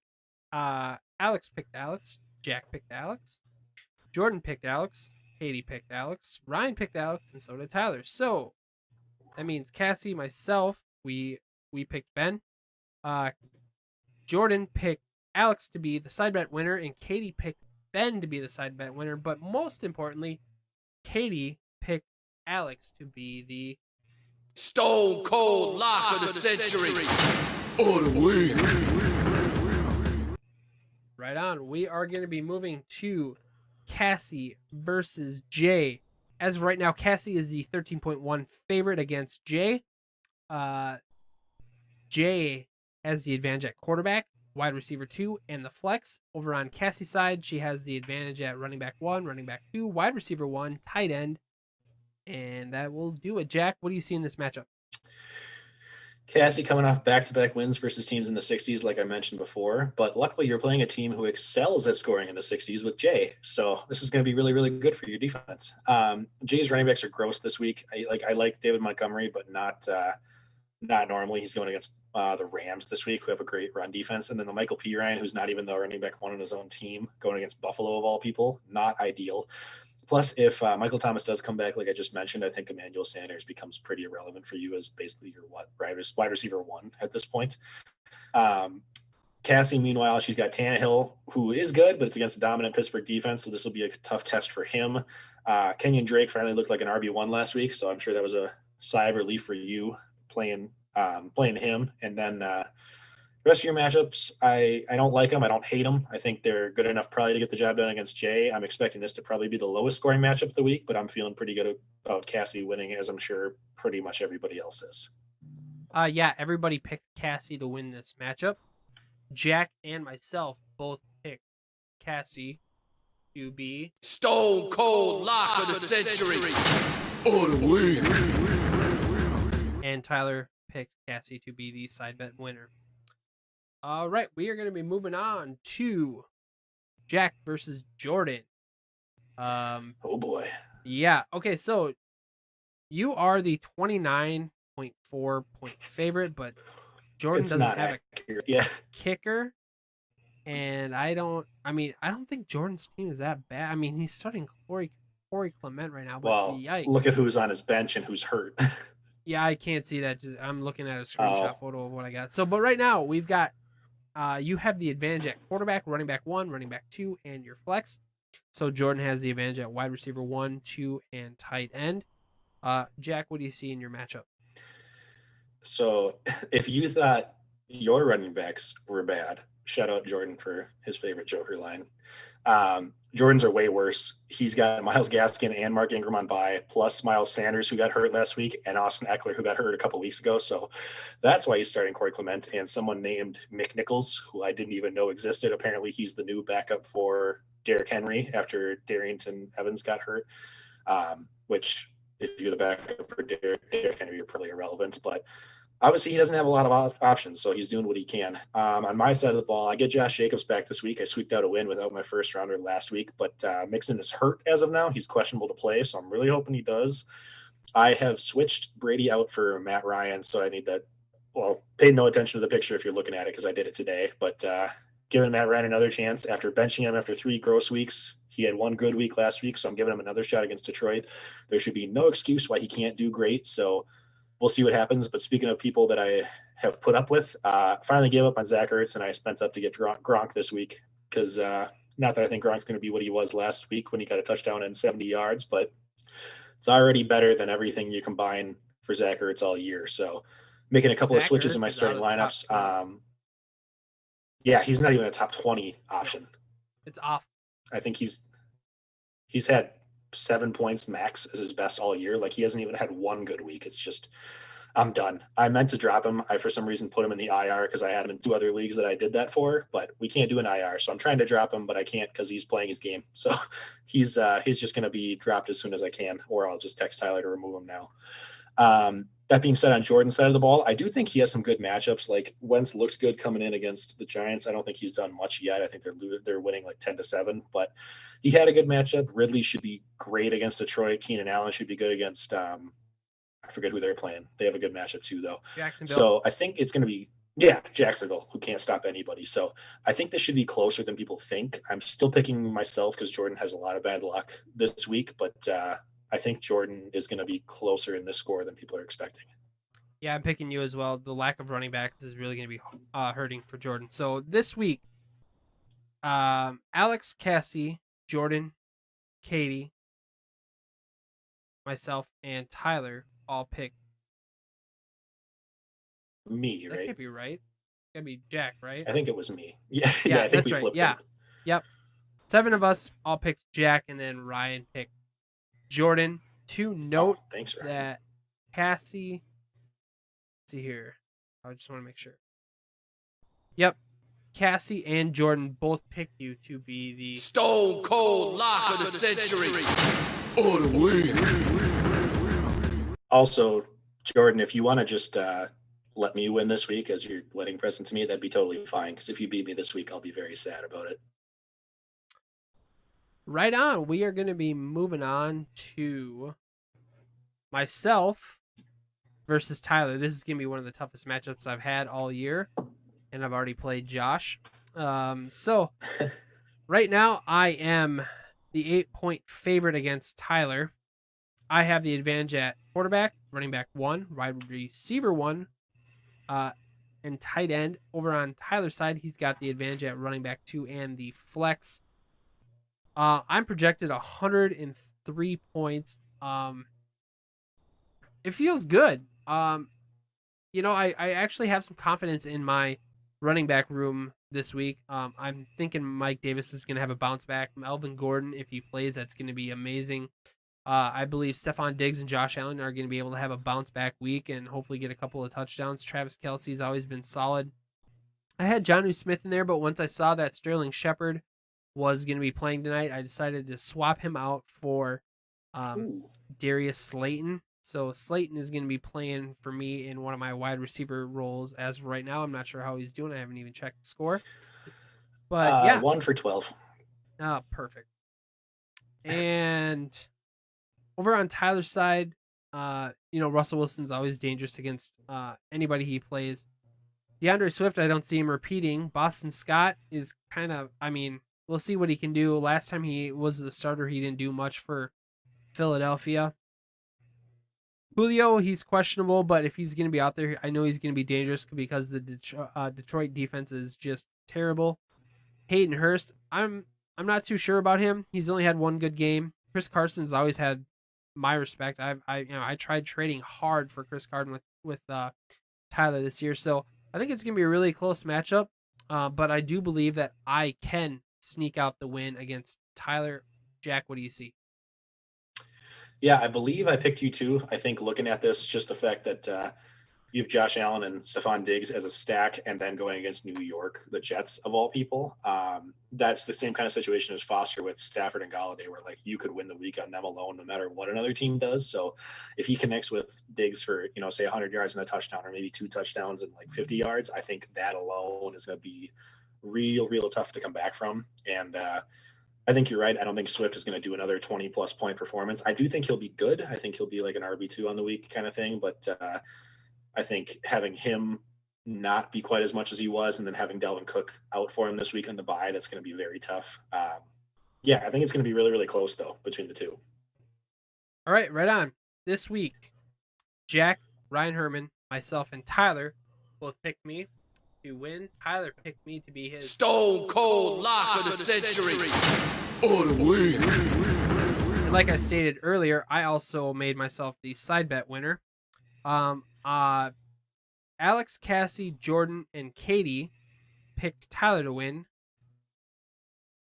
Alex picked Alex, Jack picked Alex, Jordan picked Alex, Katie picked Alex, Ryan picked Alex, and so did Tyler. So that means Cassie, myself, we picked Ben. Jordan picked Alex to be the side bet winner, and Katie picked Ben to be the side bet winner. But most importantly, Katie picked Alex to be the Stone Cold Lock of the Century. All the way. Right on. We are going to be moving to Cassie versus Jay. As of right now, Cassie is the 13.1 favorite against Jay. Jay has the advantage at quarterback, wide receiver 2, and the flex. Over on Cassie's side, she has the advantage at running back 1, running back 2, wide receiver 1, tight end. And that will do it. Jack, what do you see in this matchup? Cassie coming off back-to-back wins versus teams in the 60s, like I mentioned before. But luckily, you're playing a team who excels at scoring in the 60s with Jay. So this is going to be really, really good for your defense. Jay's running backs are gross this week. I like David Montgomery, but not normally. He's going against the Rams this week, who have a great run defense. And then the Michael P. Ryan, who's not even the running back 1 on his own team, going against Buffalo of all people. Not ideal. Plus, if Michael Thomas does come back, like I just mentioned, I think Emmanuel Sanders becomes pretty irrelevant for you as basically your wide receiver 1 at this point. Cassie, meanwhile, she's got Tannehill, who is good, but it's against a dominant Pittsburgh defense, so this will be a tough test for him. Kenyon Drake finally looked like an RB1 last week, so I'm sure that was a sigh of relief for you playing him. And then the rest of your matchups, I don't like them. I don't hate them. I think they're good enough probably to get the job done against Jay. I'm expecting this to probably be the lowest scoring matchup of the week, but I'm feeling pretty good about Cassie winning, as I'm sure pretty much everybody else is. Yeah, everybody picked Cassie to win this matchup. Jack and myself both picked Cassie to be Stone Cold Lock of the Century. All the way. And Tyler picked Cassie to be the side bet winner. All right, we are going to be moving on to Jack versus Jordan. Oh boy. Yeah. Okay, so you are the 29.4 point favorite, but Jordan doesn't have a kicker. And I don't think Jordan's team is that bad. I mean, he's starting Corey Clement right now, but yikes. Look at who's on his bench and who's hurt. Yeah, I can't see that. I'm looking at a screenshot photo of what I got. So, but right now we've got you have the advantage at quarterback, running back 1, running back 2, and your flex. So Jordan has the advantage at wide receiver 1, 2, and tight end. Jack, what do you see in your matchup? So if you thought your running backs were bad, shout out Jordan for his favorite Joker line. Jordan's are way worse. He's got Myles Gaskin and Mark Ingram on bye, plus Miles Sanders, who got hurt last week, and Austin Eckler, who got hurt a couple weeks ago. So that's why he's starting Corey Clement and someone named Mick Nichols, who I didn't even know existed. Apparently, he's the new backup for Derrick Henry after Darrington Evans got hurt, which if you're the backup for Derrick Henry, you're probably irrelevant. But obviously he doesn't have a lot of options, so he's doing what he can. On my side of the ball, I get Josh Jacobs back this week. I squeaked out a win without my first rounder last week, but Mixon is hurt as of now. He's questionable to play, so I'm really hoping he does. I have switched Brady out for Matt Ryan, so I need that. Well, pay no attention to the picture if you're looking at it because I did it today, but giving Matt Ryan another chance after benching him after 3 gross weeks. He had 1 good week last week, so I'm giving him another shot against Detroit. There should be no excuse why he can't do great, so we'll see what happens. But speaking of people that I have put up with, finally gave up on Zach Ertz, and I spent up to get Gronk this week because not that I think Gronk's going to be what he was last week when he got a touchdown and 70 yards, but it's already better than everything you combine for Zach Ertz all year. So making a couple of switches in my starting lineups. Yeah, he's not even a top 20 option. It's off. I think he's had 7 points max as his best all year. Like he hasn't even had 1 good week. It's just, I'm done. I meant to drop him. I, for some reason, put him in the IR because I had him in 2 other leagues that I did that for, but we can't do an IR. So I'm trying to drop him, but I can't because he's playing his game. So he's just going to be dropped as soon as I can, or I'll just text Tyler to remove him now. That being said, on Jordan's side of the ball, I do think he has some good matchups. Like Wentz looks good coming in against the Giants. I don't think he's done much yet. I think they're winning like 10-7, but he had a good matchup. Ridley should be great against Detroit. Keenan Allen should be good against I forget who they're playing. They have a good matchup too, though. Jacksonville. So I think it's going to be Jacksonville, who can't stop anybody. So I think this should be closer than people think. I'm still picking myself because Jordan has a lot of bad luck this week, but I think Jordan is going to be closer in this score than people are expecting. Yeah, I'm picking you as well. The lack of running backs is really going to be hurting for Jordan. So this week, Alex, Cassie, Jordan, Katie, myself, and Tyler all picked. Me, That right? can't be right. It gotta be Jack, right? I think it was me. Yeah, Yeah, I think that's we right. flipped Yeah. them. Yep. 7 of us all picked Jack, and then Ryan picked Jordan. To note Thanks, Ryan. that Cassie, let's see here. I just want to make sure. Yep. Cassie and Jordan both picked you to be the Stone Cold Lock of the Century. All the way. Also, Jordan, if you want to just let me win this week as your wedding present to me, that'd be totally fine. Because if you beat me this week, I'll be very sad about it. Right on. We are going to be moving on to myself versus Tyler. This is going to be one of the toughest matchups I've had all year, and I've already played Josh. So right now I am the 8-point favorite against Tyler. I have the advantage at quarterback, running back 1, wide receiver 1, and tight end. Over on Tyler's side, he's got the advantage at running back 2 and the flex. I'm projected 103 points. It feels good. I actually have some confidence in my running back room this week. I'm thinking Mike Davis is going to have a bounce back. Melvin Gordon, if he plays, that's going to be amazing. I believe Stephon Diggs and Josh Allen are going to be able to have a bounce back week and hopefully get a couple of touchdowns. Travis Kelce's always been solid. I had Jonnu Smith in there, but once I saw that Sterling Shepard was going to be playing tonight, I decided to swap him out for Darius Slayton. So Slayton is going to be playing for me in one of my wide receiver roles as of right now. I'm not sure how he's doing. I haven't even checked the score. But yeah. 1 for 12. Oh, perfect. And over on Tyler's side, Russell Wilson's always dangerous against anybody he plays. DeAndre Swift, I don't see him repeating. Boston Scott is we'll see what he can do. Last time he was the starter, he didn't do much for Philadelphia. Julio, he's questionable, but if he's going to be out there, I know he's going to be dangerous because the Detroit defense is just terrible. Hayden Hurst, I'm not too sure about him. He's only had 1 good game. Chris Carson's always had my respect. I tried trading hard for Chris Carson with Tyler this year, so I think it's going to be a really close matchup. But I do believe that I can sneak out the win against Tyler. Jack, what do you see? Yeah, I believe I picked you too. I think looking at this, just the fact that you have Josh Allen and Stephon Diggs as a stack, and then going against New York, the Jets of all people. That's the same kind of situation as Foster with Stafford and Galladay, where like you could win the week on them alone, no matter what another team does. So if he connects with Diggs for say 100 yards and a touchdown, or maybe 2 touchdowns and like 50 yards, I think that alone is going to be real tough to come back from. And I think you're right. I don't think Swift is going to do another 20 plus point performance. I do think he'll be good. I think he'll be like an RB2 on the week kind of thing, but I think having him not be quite as much as he was, and then having Dalvin Cook out for him this week on the bye, that's going to be very tough. Yeah, I think it's going to be really close though between the two. All right, right on. This week, Jack, Ryan Herman, myself, and Tyler both picked me to win. Tyler picked me to be his Stone Cold Lock of the Century. All the way. And like I stated earlier, I also made myself the side bet winner. Alex, Cassie, Jordan, and Katie picked Tyler to win.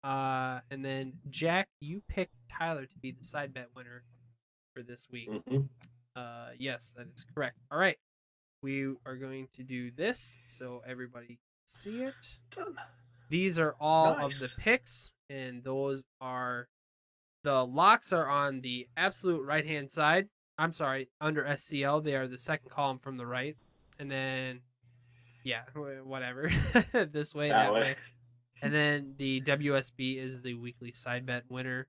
And then Jack, you picked Tyler to be the side bet winner for this week. Mm-hmm. Yes, that is correct. All right. We are going to do this so everybody can see it. Done. These are all Nice. of the picks, and those are the locks are on the absolute right hand side. I'm sorry, under SCL, they are the second column from the right. And then, yeah, whatever. This way, that way. And then the WSB is the weekly side bet winner.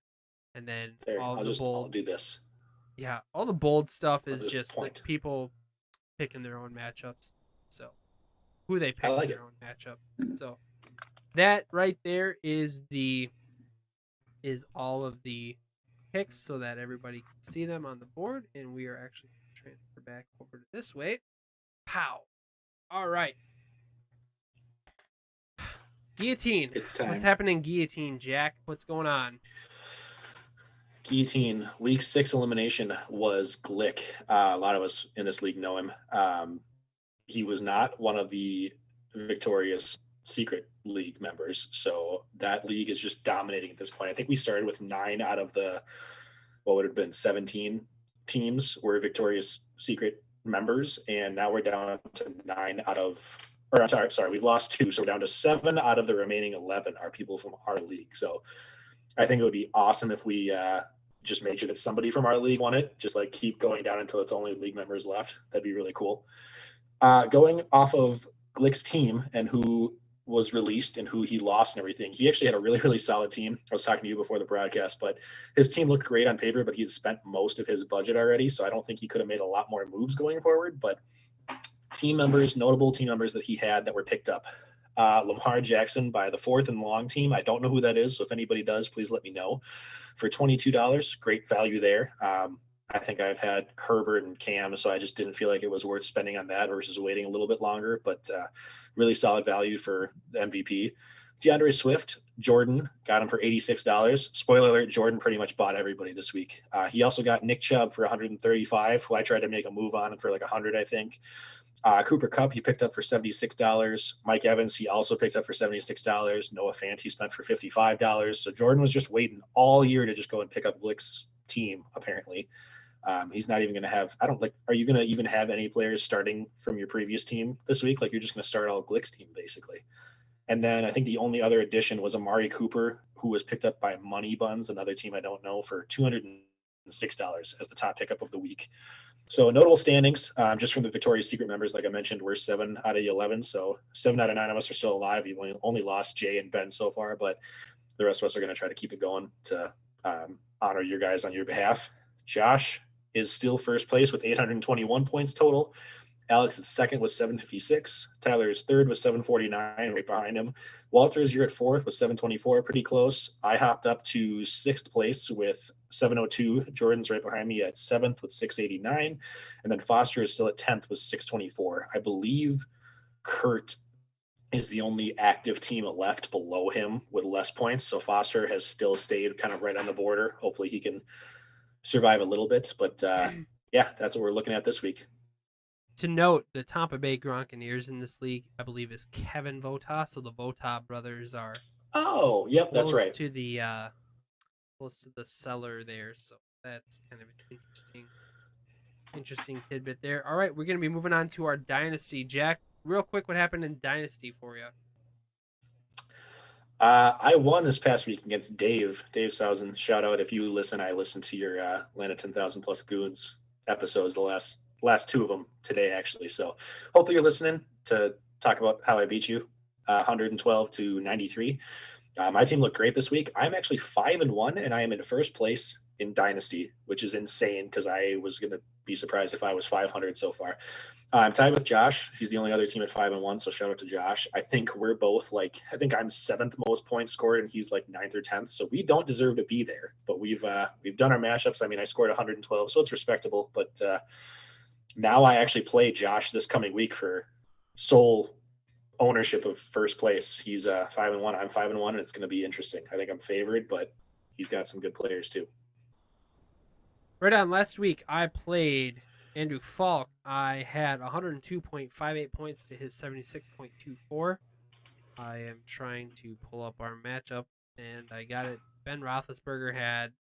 And then There, all I'll the bold. I'll do this. Yeah, all the bold stuff I'll is just point. like people picking their own matchups. So who they pick like their it. own matchup. So that right there is all of the picks so that everybody can see them on the board. And we are actually going to transfer back over to this way. Pow. All right. Guillotine. It's time. What's happening, Guillotine, Jack? What's going on? Guillotine week 6 elimination was Glick. A lot of us in this league know him. He was not one of the victorious secret league members, so that league is just dominating at this point. I think we started with 9 out of the what would have been 17 teams were victorious secret members, and now we're down to 9 out of, or I'm sorry, we've lost 2, so we're down to 7 out of the remaining 11 are people from our league. So I think it would be awesome if we just made sure that somebody from our league won it. Just like keep going down until it's only league members left. That'd be really cool. Going off of Glick's team and who was released and who he lost and everything, he actually had a really solid team. I was talking to you before the broadcast, but his team looked great on paper, but he had spent most of his budget already, so I don't think he could have made a lot more moves going forward. But notable team members that he had that were picked up. Lamar Jackson by the 4th and Long team. I don't know who that is, so if anybody does, please let me know. For $22, great value there. I think I've had Herbert and Cam, so I just didn't feel like it was worth spending on that versus waiting a little bit longer, but really solid value for the MVP. DeAndre Swift, Jordan, got him for $86. Spoiler alert, Jordan pretty much bought everybody this week. He also got Nick Chubb for $135, who I tried to make a move on for like $100, I think. Cooper Kupp, he picked up for $76. Mike Evans, he also picked up for $76. Noah Fant, he spent for $55. So Jordan was just waiting all year to just go and pick up Glick's team, apparently. He's not even going to have, are you going to even have any players starting from your previous team this week? Like you're just going to start all Glick's team, basically. And then I think the only other addition was Amari Cooper, who was picked up by Money Buns, another team I don't know, for $206 as the top pickup of the week. So notable standings, just from the Victoria's Secret members, like I mentioned, we're 7 out of the 11. So 7 out of 9 of us are still alive. You've only lost Jay and Ben so far, but the rest of us are going to try to keep it going to honor your guys on your behalf. Josh is still first place with 821 points total. Alex is second with 756. Tyler is third with 749, right behind him. Walters, you're at fourth with 724, pretty close. I hopped up to sixth place with 702. Jordan's right behind me at seventh with 689. And then Foster is still at 10th with 624. I believe Kurt is the only active team left below him with less points. So Foster has still stayed kind of right on the border. Hopefully he can survive a little bit. But yeah, that's what we're looking at this week. To note, the Tampa Bay Gronkaneers in this league, I believe, is Kevin Vota. So the Vota brothers are that's right. To the close to the cellar there. So that's kind of interesting. interesting tidbit there. All right, we're going to be moving on to our Dynasty. Jack, real quick, what happened in Dynasty for you? I won this past week against Dave Sousen. Shout out if you listen. I listened to your Atlanta 10,000 plus goons episodes, the last two of them today actually. So hopefully you're listening to talk about how I beat you, 112 to 93. My team looked great this week. I'm actually 5-1, and I am in first place in Dynasty, which is insane because I was going to be surprised if I was 500 so far. I'm tied with Josh. He's the only other team at 5-1, so shout out to Josh. I think we're both I think I'm 7th most points scored, and he's like 9th or 10th. So we don't deserve to be there, but we've done our matchups. I mean, I scored 112, so it's respectable. But now I actually play Josh this coming week for sole ownership of first place. He's 5-1. I'm 5-1, and it's going to be interesting. I think I'm favored, but he's got some good players too. Right on. Last week, I played Andrew Falk. I had 102.58 points to his 76.24. I am trying to pull up our matchup, and I got it. Ben Roethlisberger had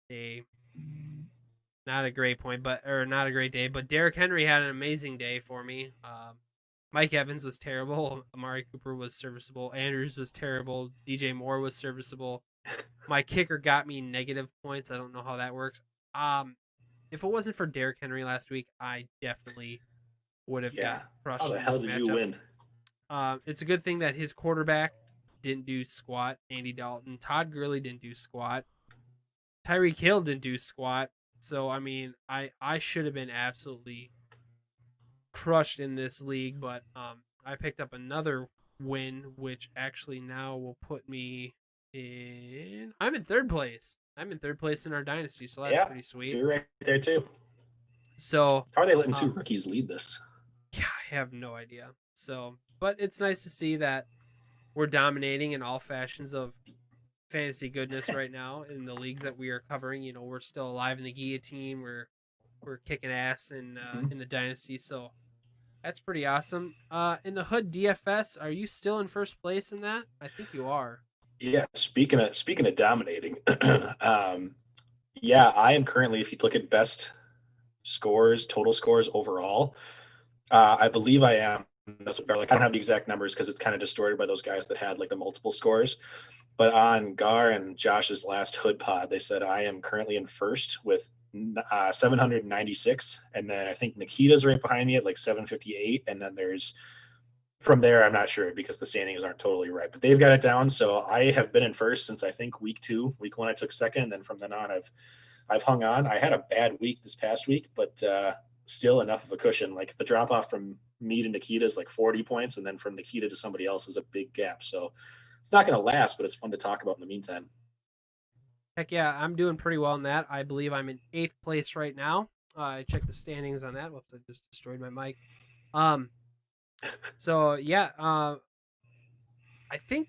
not a great day, but Derrick Henry had an amazing day for me. Mike Evans was terrible. Amari Cooper was serviceable. Andrews was terrible. DJ Moore was serviceable. My kicker got me negative points. I don't know how that works. If it wasn't for Derrick Henry last week, I definitely would have got crushed. How the hell did you win? It's a good thing that his quarterback didn't do squat. Andy Dalton. Todd Gurley didn't do squat. Tyreek Hill didn't do squat. So, I mean, I should have been absolutely crushed in this league, but I picked up another win, which actually now will put me in... I'm in third place. I'm in third place in our Dynasty, so that's pretty sweet. You're right there, too. So how are they letting two rookies lead this? Yeah, I have no idea. So, but it's nice to see that we're dominating in all fashions of fantasy goodness right now in the leagues that we are covering. You know, we're still alive in the guillotine. We're kicking ass in the Dynasty. So that's pretty awesome. In the Hood DFS, are you still in first place in that? I think you are. Yeah. Speaking of dominating, yeah, I am currently, if you look at best scores, total scores overall, I believe I am. I don't have the exact numbers because it's kind of distorted by those guys that had like the multiple scores. But on Gar and Josh's last Hood pod, they said I am currently in first with 796, and then I think Nikita's right behind me at like 758, and then there's from there I'm not sure because the standings aren't totally right, but they've got it down. So I have been in first since I think week 2. Week 1 I took second, and then from then on I've hung on. I had a bad week this past week, but still enough of a cushion. Like the drop off from me to Nikita is like 40 points, and then from Nikita to somebody else is a big gap. So it's not going to last, but it's fun to talk about in the meantime. Heck yeah, I'm doing pretty well in that. I believe I'm in 8th place right now. I checked the standings on that. Whoops, I just destroyed my mic. So yeah, I think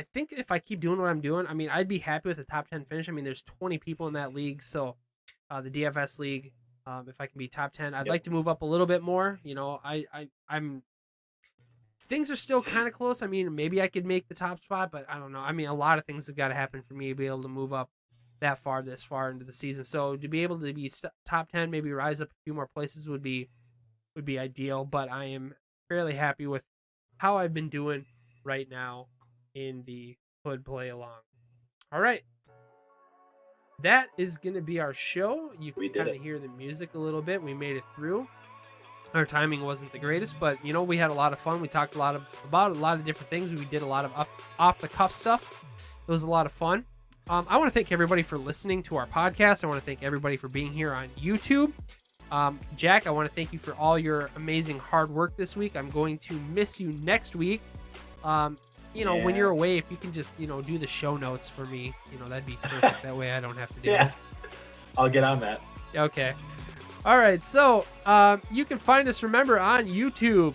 if I keep doing what I'm doing, I mean, I'd be happy with a top 10 finish. I mean, there's 20 people in that league, so the DFS league. If I can be top 10, I'd like to move up a little bit more. You know, I'm. Things are still kind of close. I mean, maybe I could make the top spot, but I don't know. I mean, a lot of things have got to happen for me to be able to move up this far into the season. So to be able to be top 10, maybe rise up a few more places would be ideal. But I am fairly happy with how I've been doing right now in the Hood play along. All right. That is going to be our show. You can kind of hear the music a little bit. We made it through. Our timing wasn't the greatest, but you know, we had a lot of fun. We talked about a lot of different things. We did a lot of off the cuff stuff. It was a lot of fun. I want to thank everybody for listening to our podcast. I want to thank everybody for being here on YouTube. Jack, I want to thank you for all your amazing hard work this week. I'm going to miss you next week. When you're away, if you can just, do the show notes for me, that'd be perfect. That way I don't have to do it. I'll get on that. Okay. All right. So you can find us, remember, on YouTube.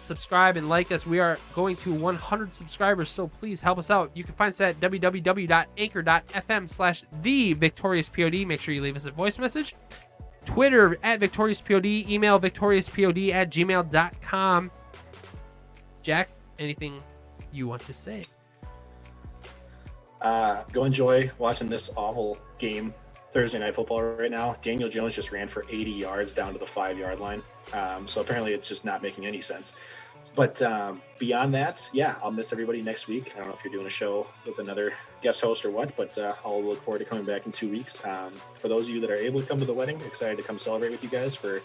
Subscribe and like us. We are going to 100 subscribers, so please help us out. You can find us at www.anchor.fm/thevictoriouspod. Make sure you leave us a voice message. Twitter @victoriouspod. Email victoriouspod@gmail.com. Jack, anything you want to say? Go enjoy watching this awful game Thursday Night Football right now. Daniel Jones just ran for 80 yards down to the 5-yard line. So apparently it's just not making any sense. But beyond that, yeah, I'll miss everybody next week. I don't know if you're doing a show with another guest host or what, but I'll look forward to coming back in 2 weeks. For those of you that are able to come to the wedding, excited to come celebrate with you guys. For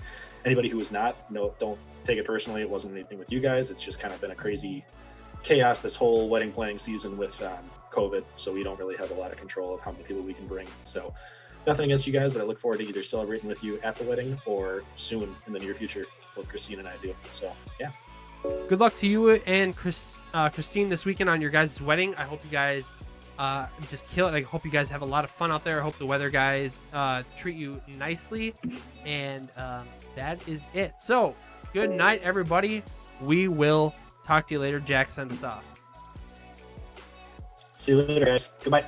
anybody who is not, no, don't take it personally. It wasn't anything with you guys. It's just kind of been a crazy chaos this whole wedding planning season with COVID. So we don't really have a lot of control of how many people we can bring. So nothing against you guys, but I look forward to either celebrating with you at the wedding or soon in the near future, both Christine and I do. So yeah. Good luck to you and Christine this weekend on your guys' wedding. I hope you guys just kill it. I hope you guys have a lot of fun out there. I hope the weather guys treat you nicely. And that is it. So, good night, everybody. We will talk to you later. Jack, send us off. See you later, guys. Goodbye.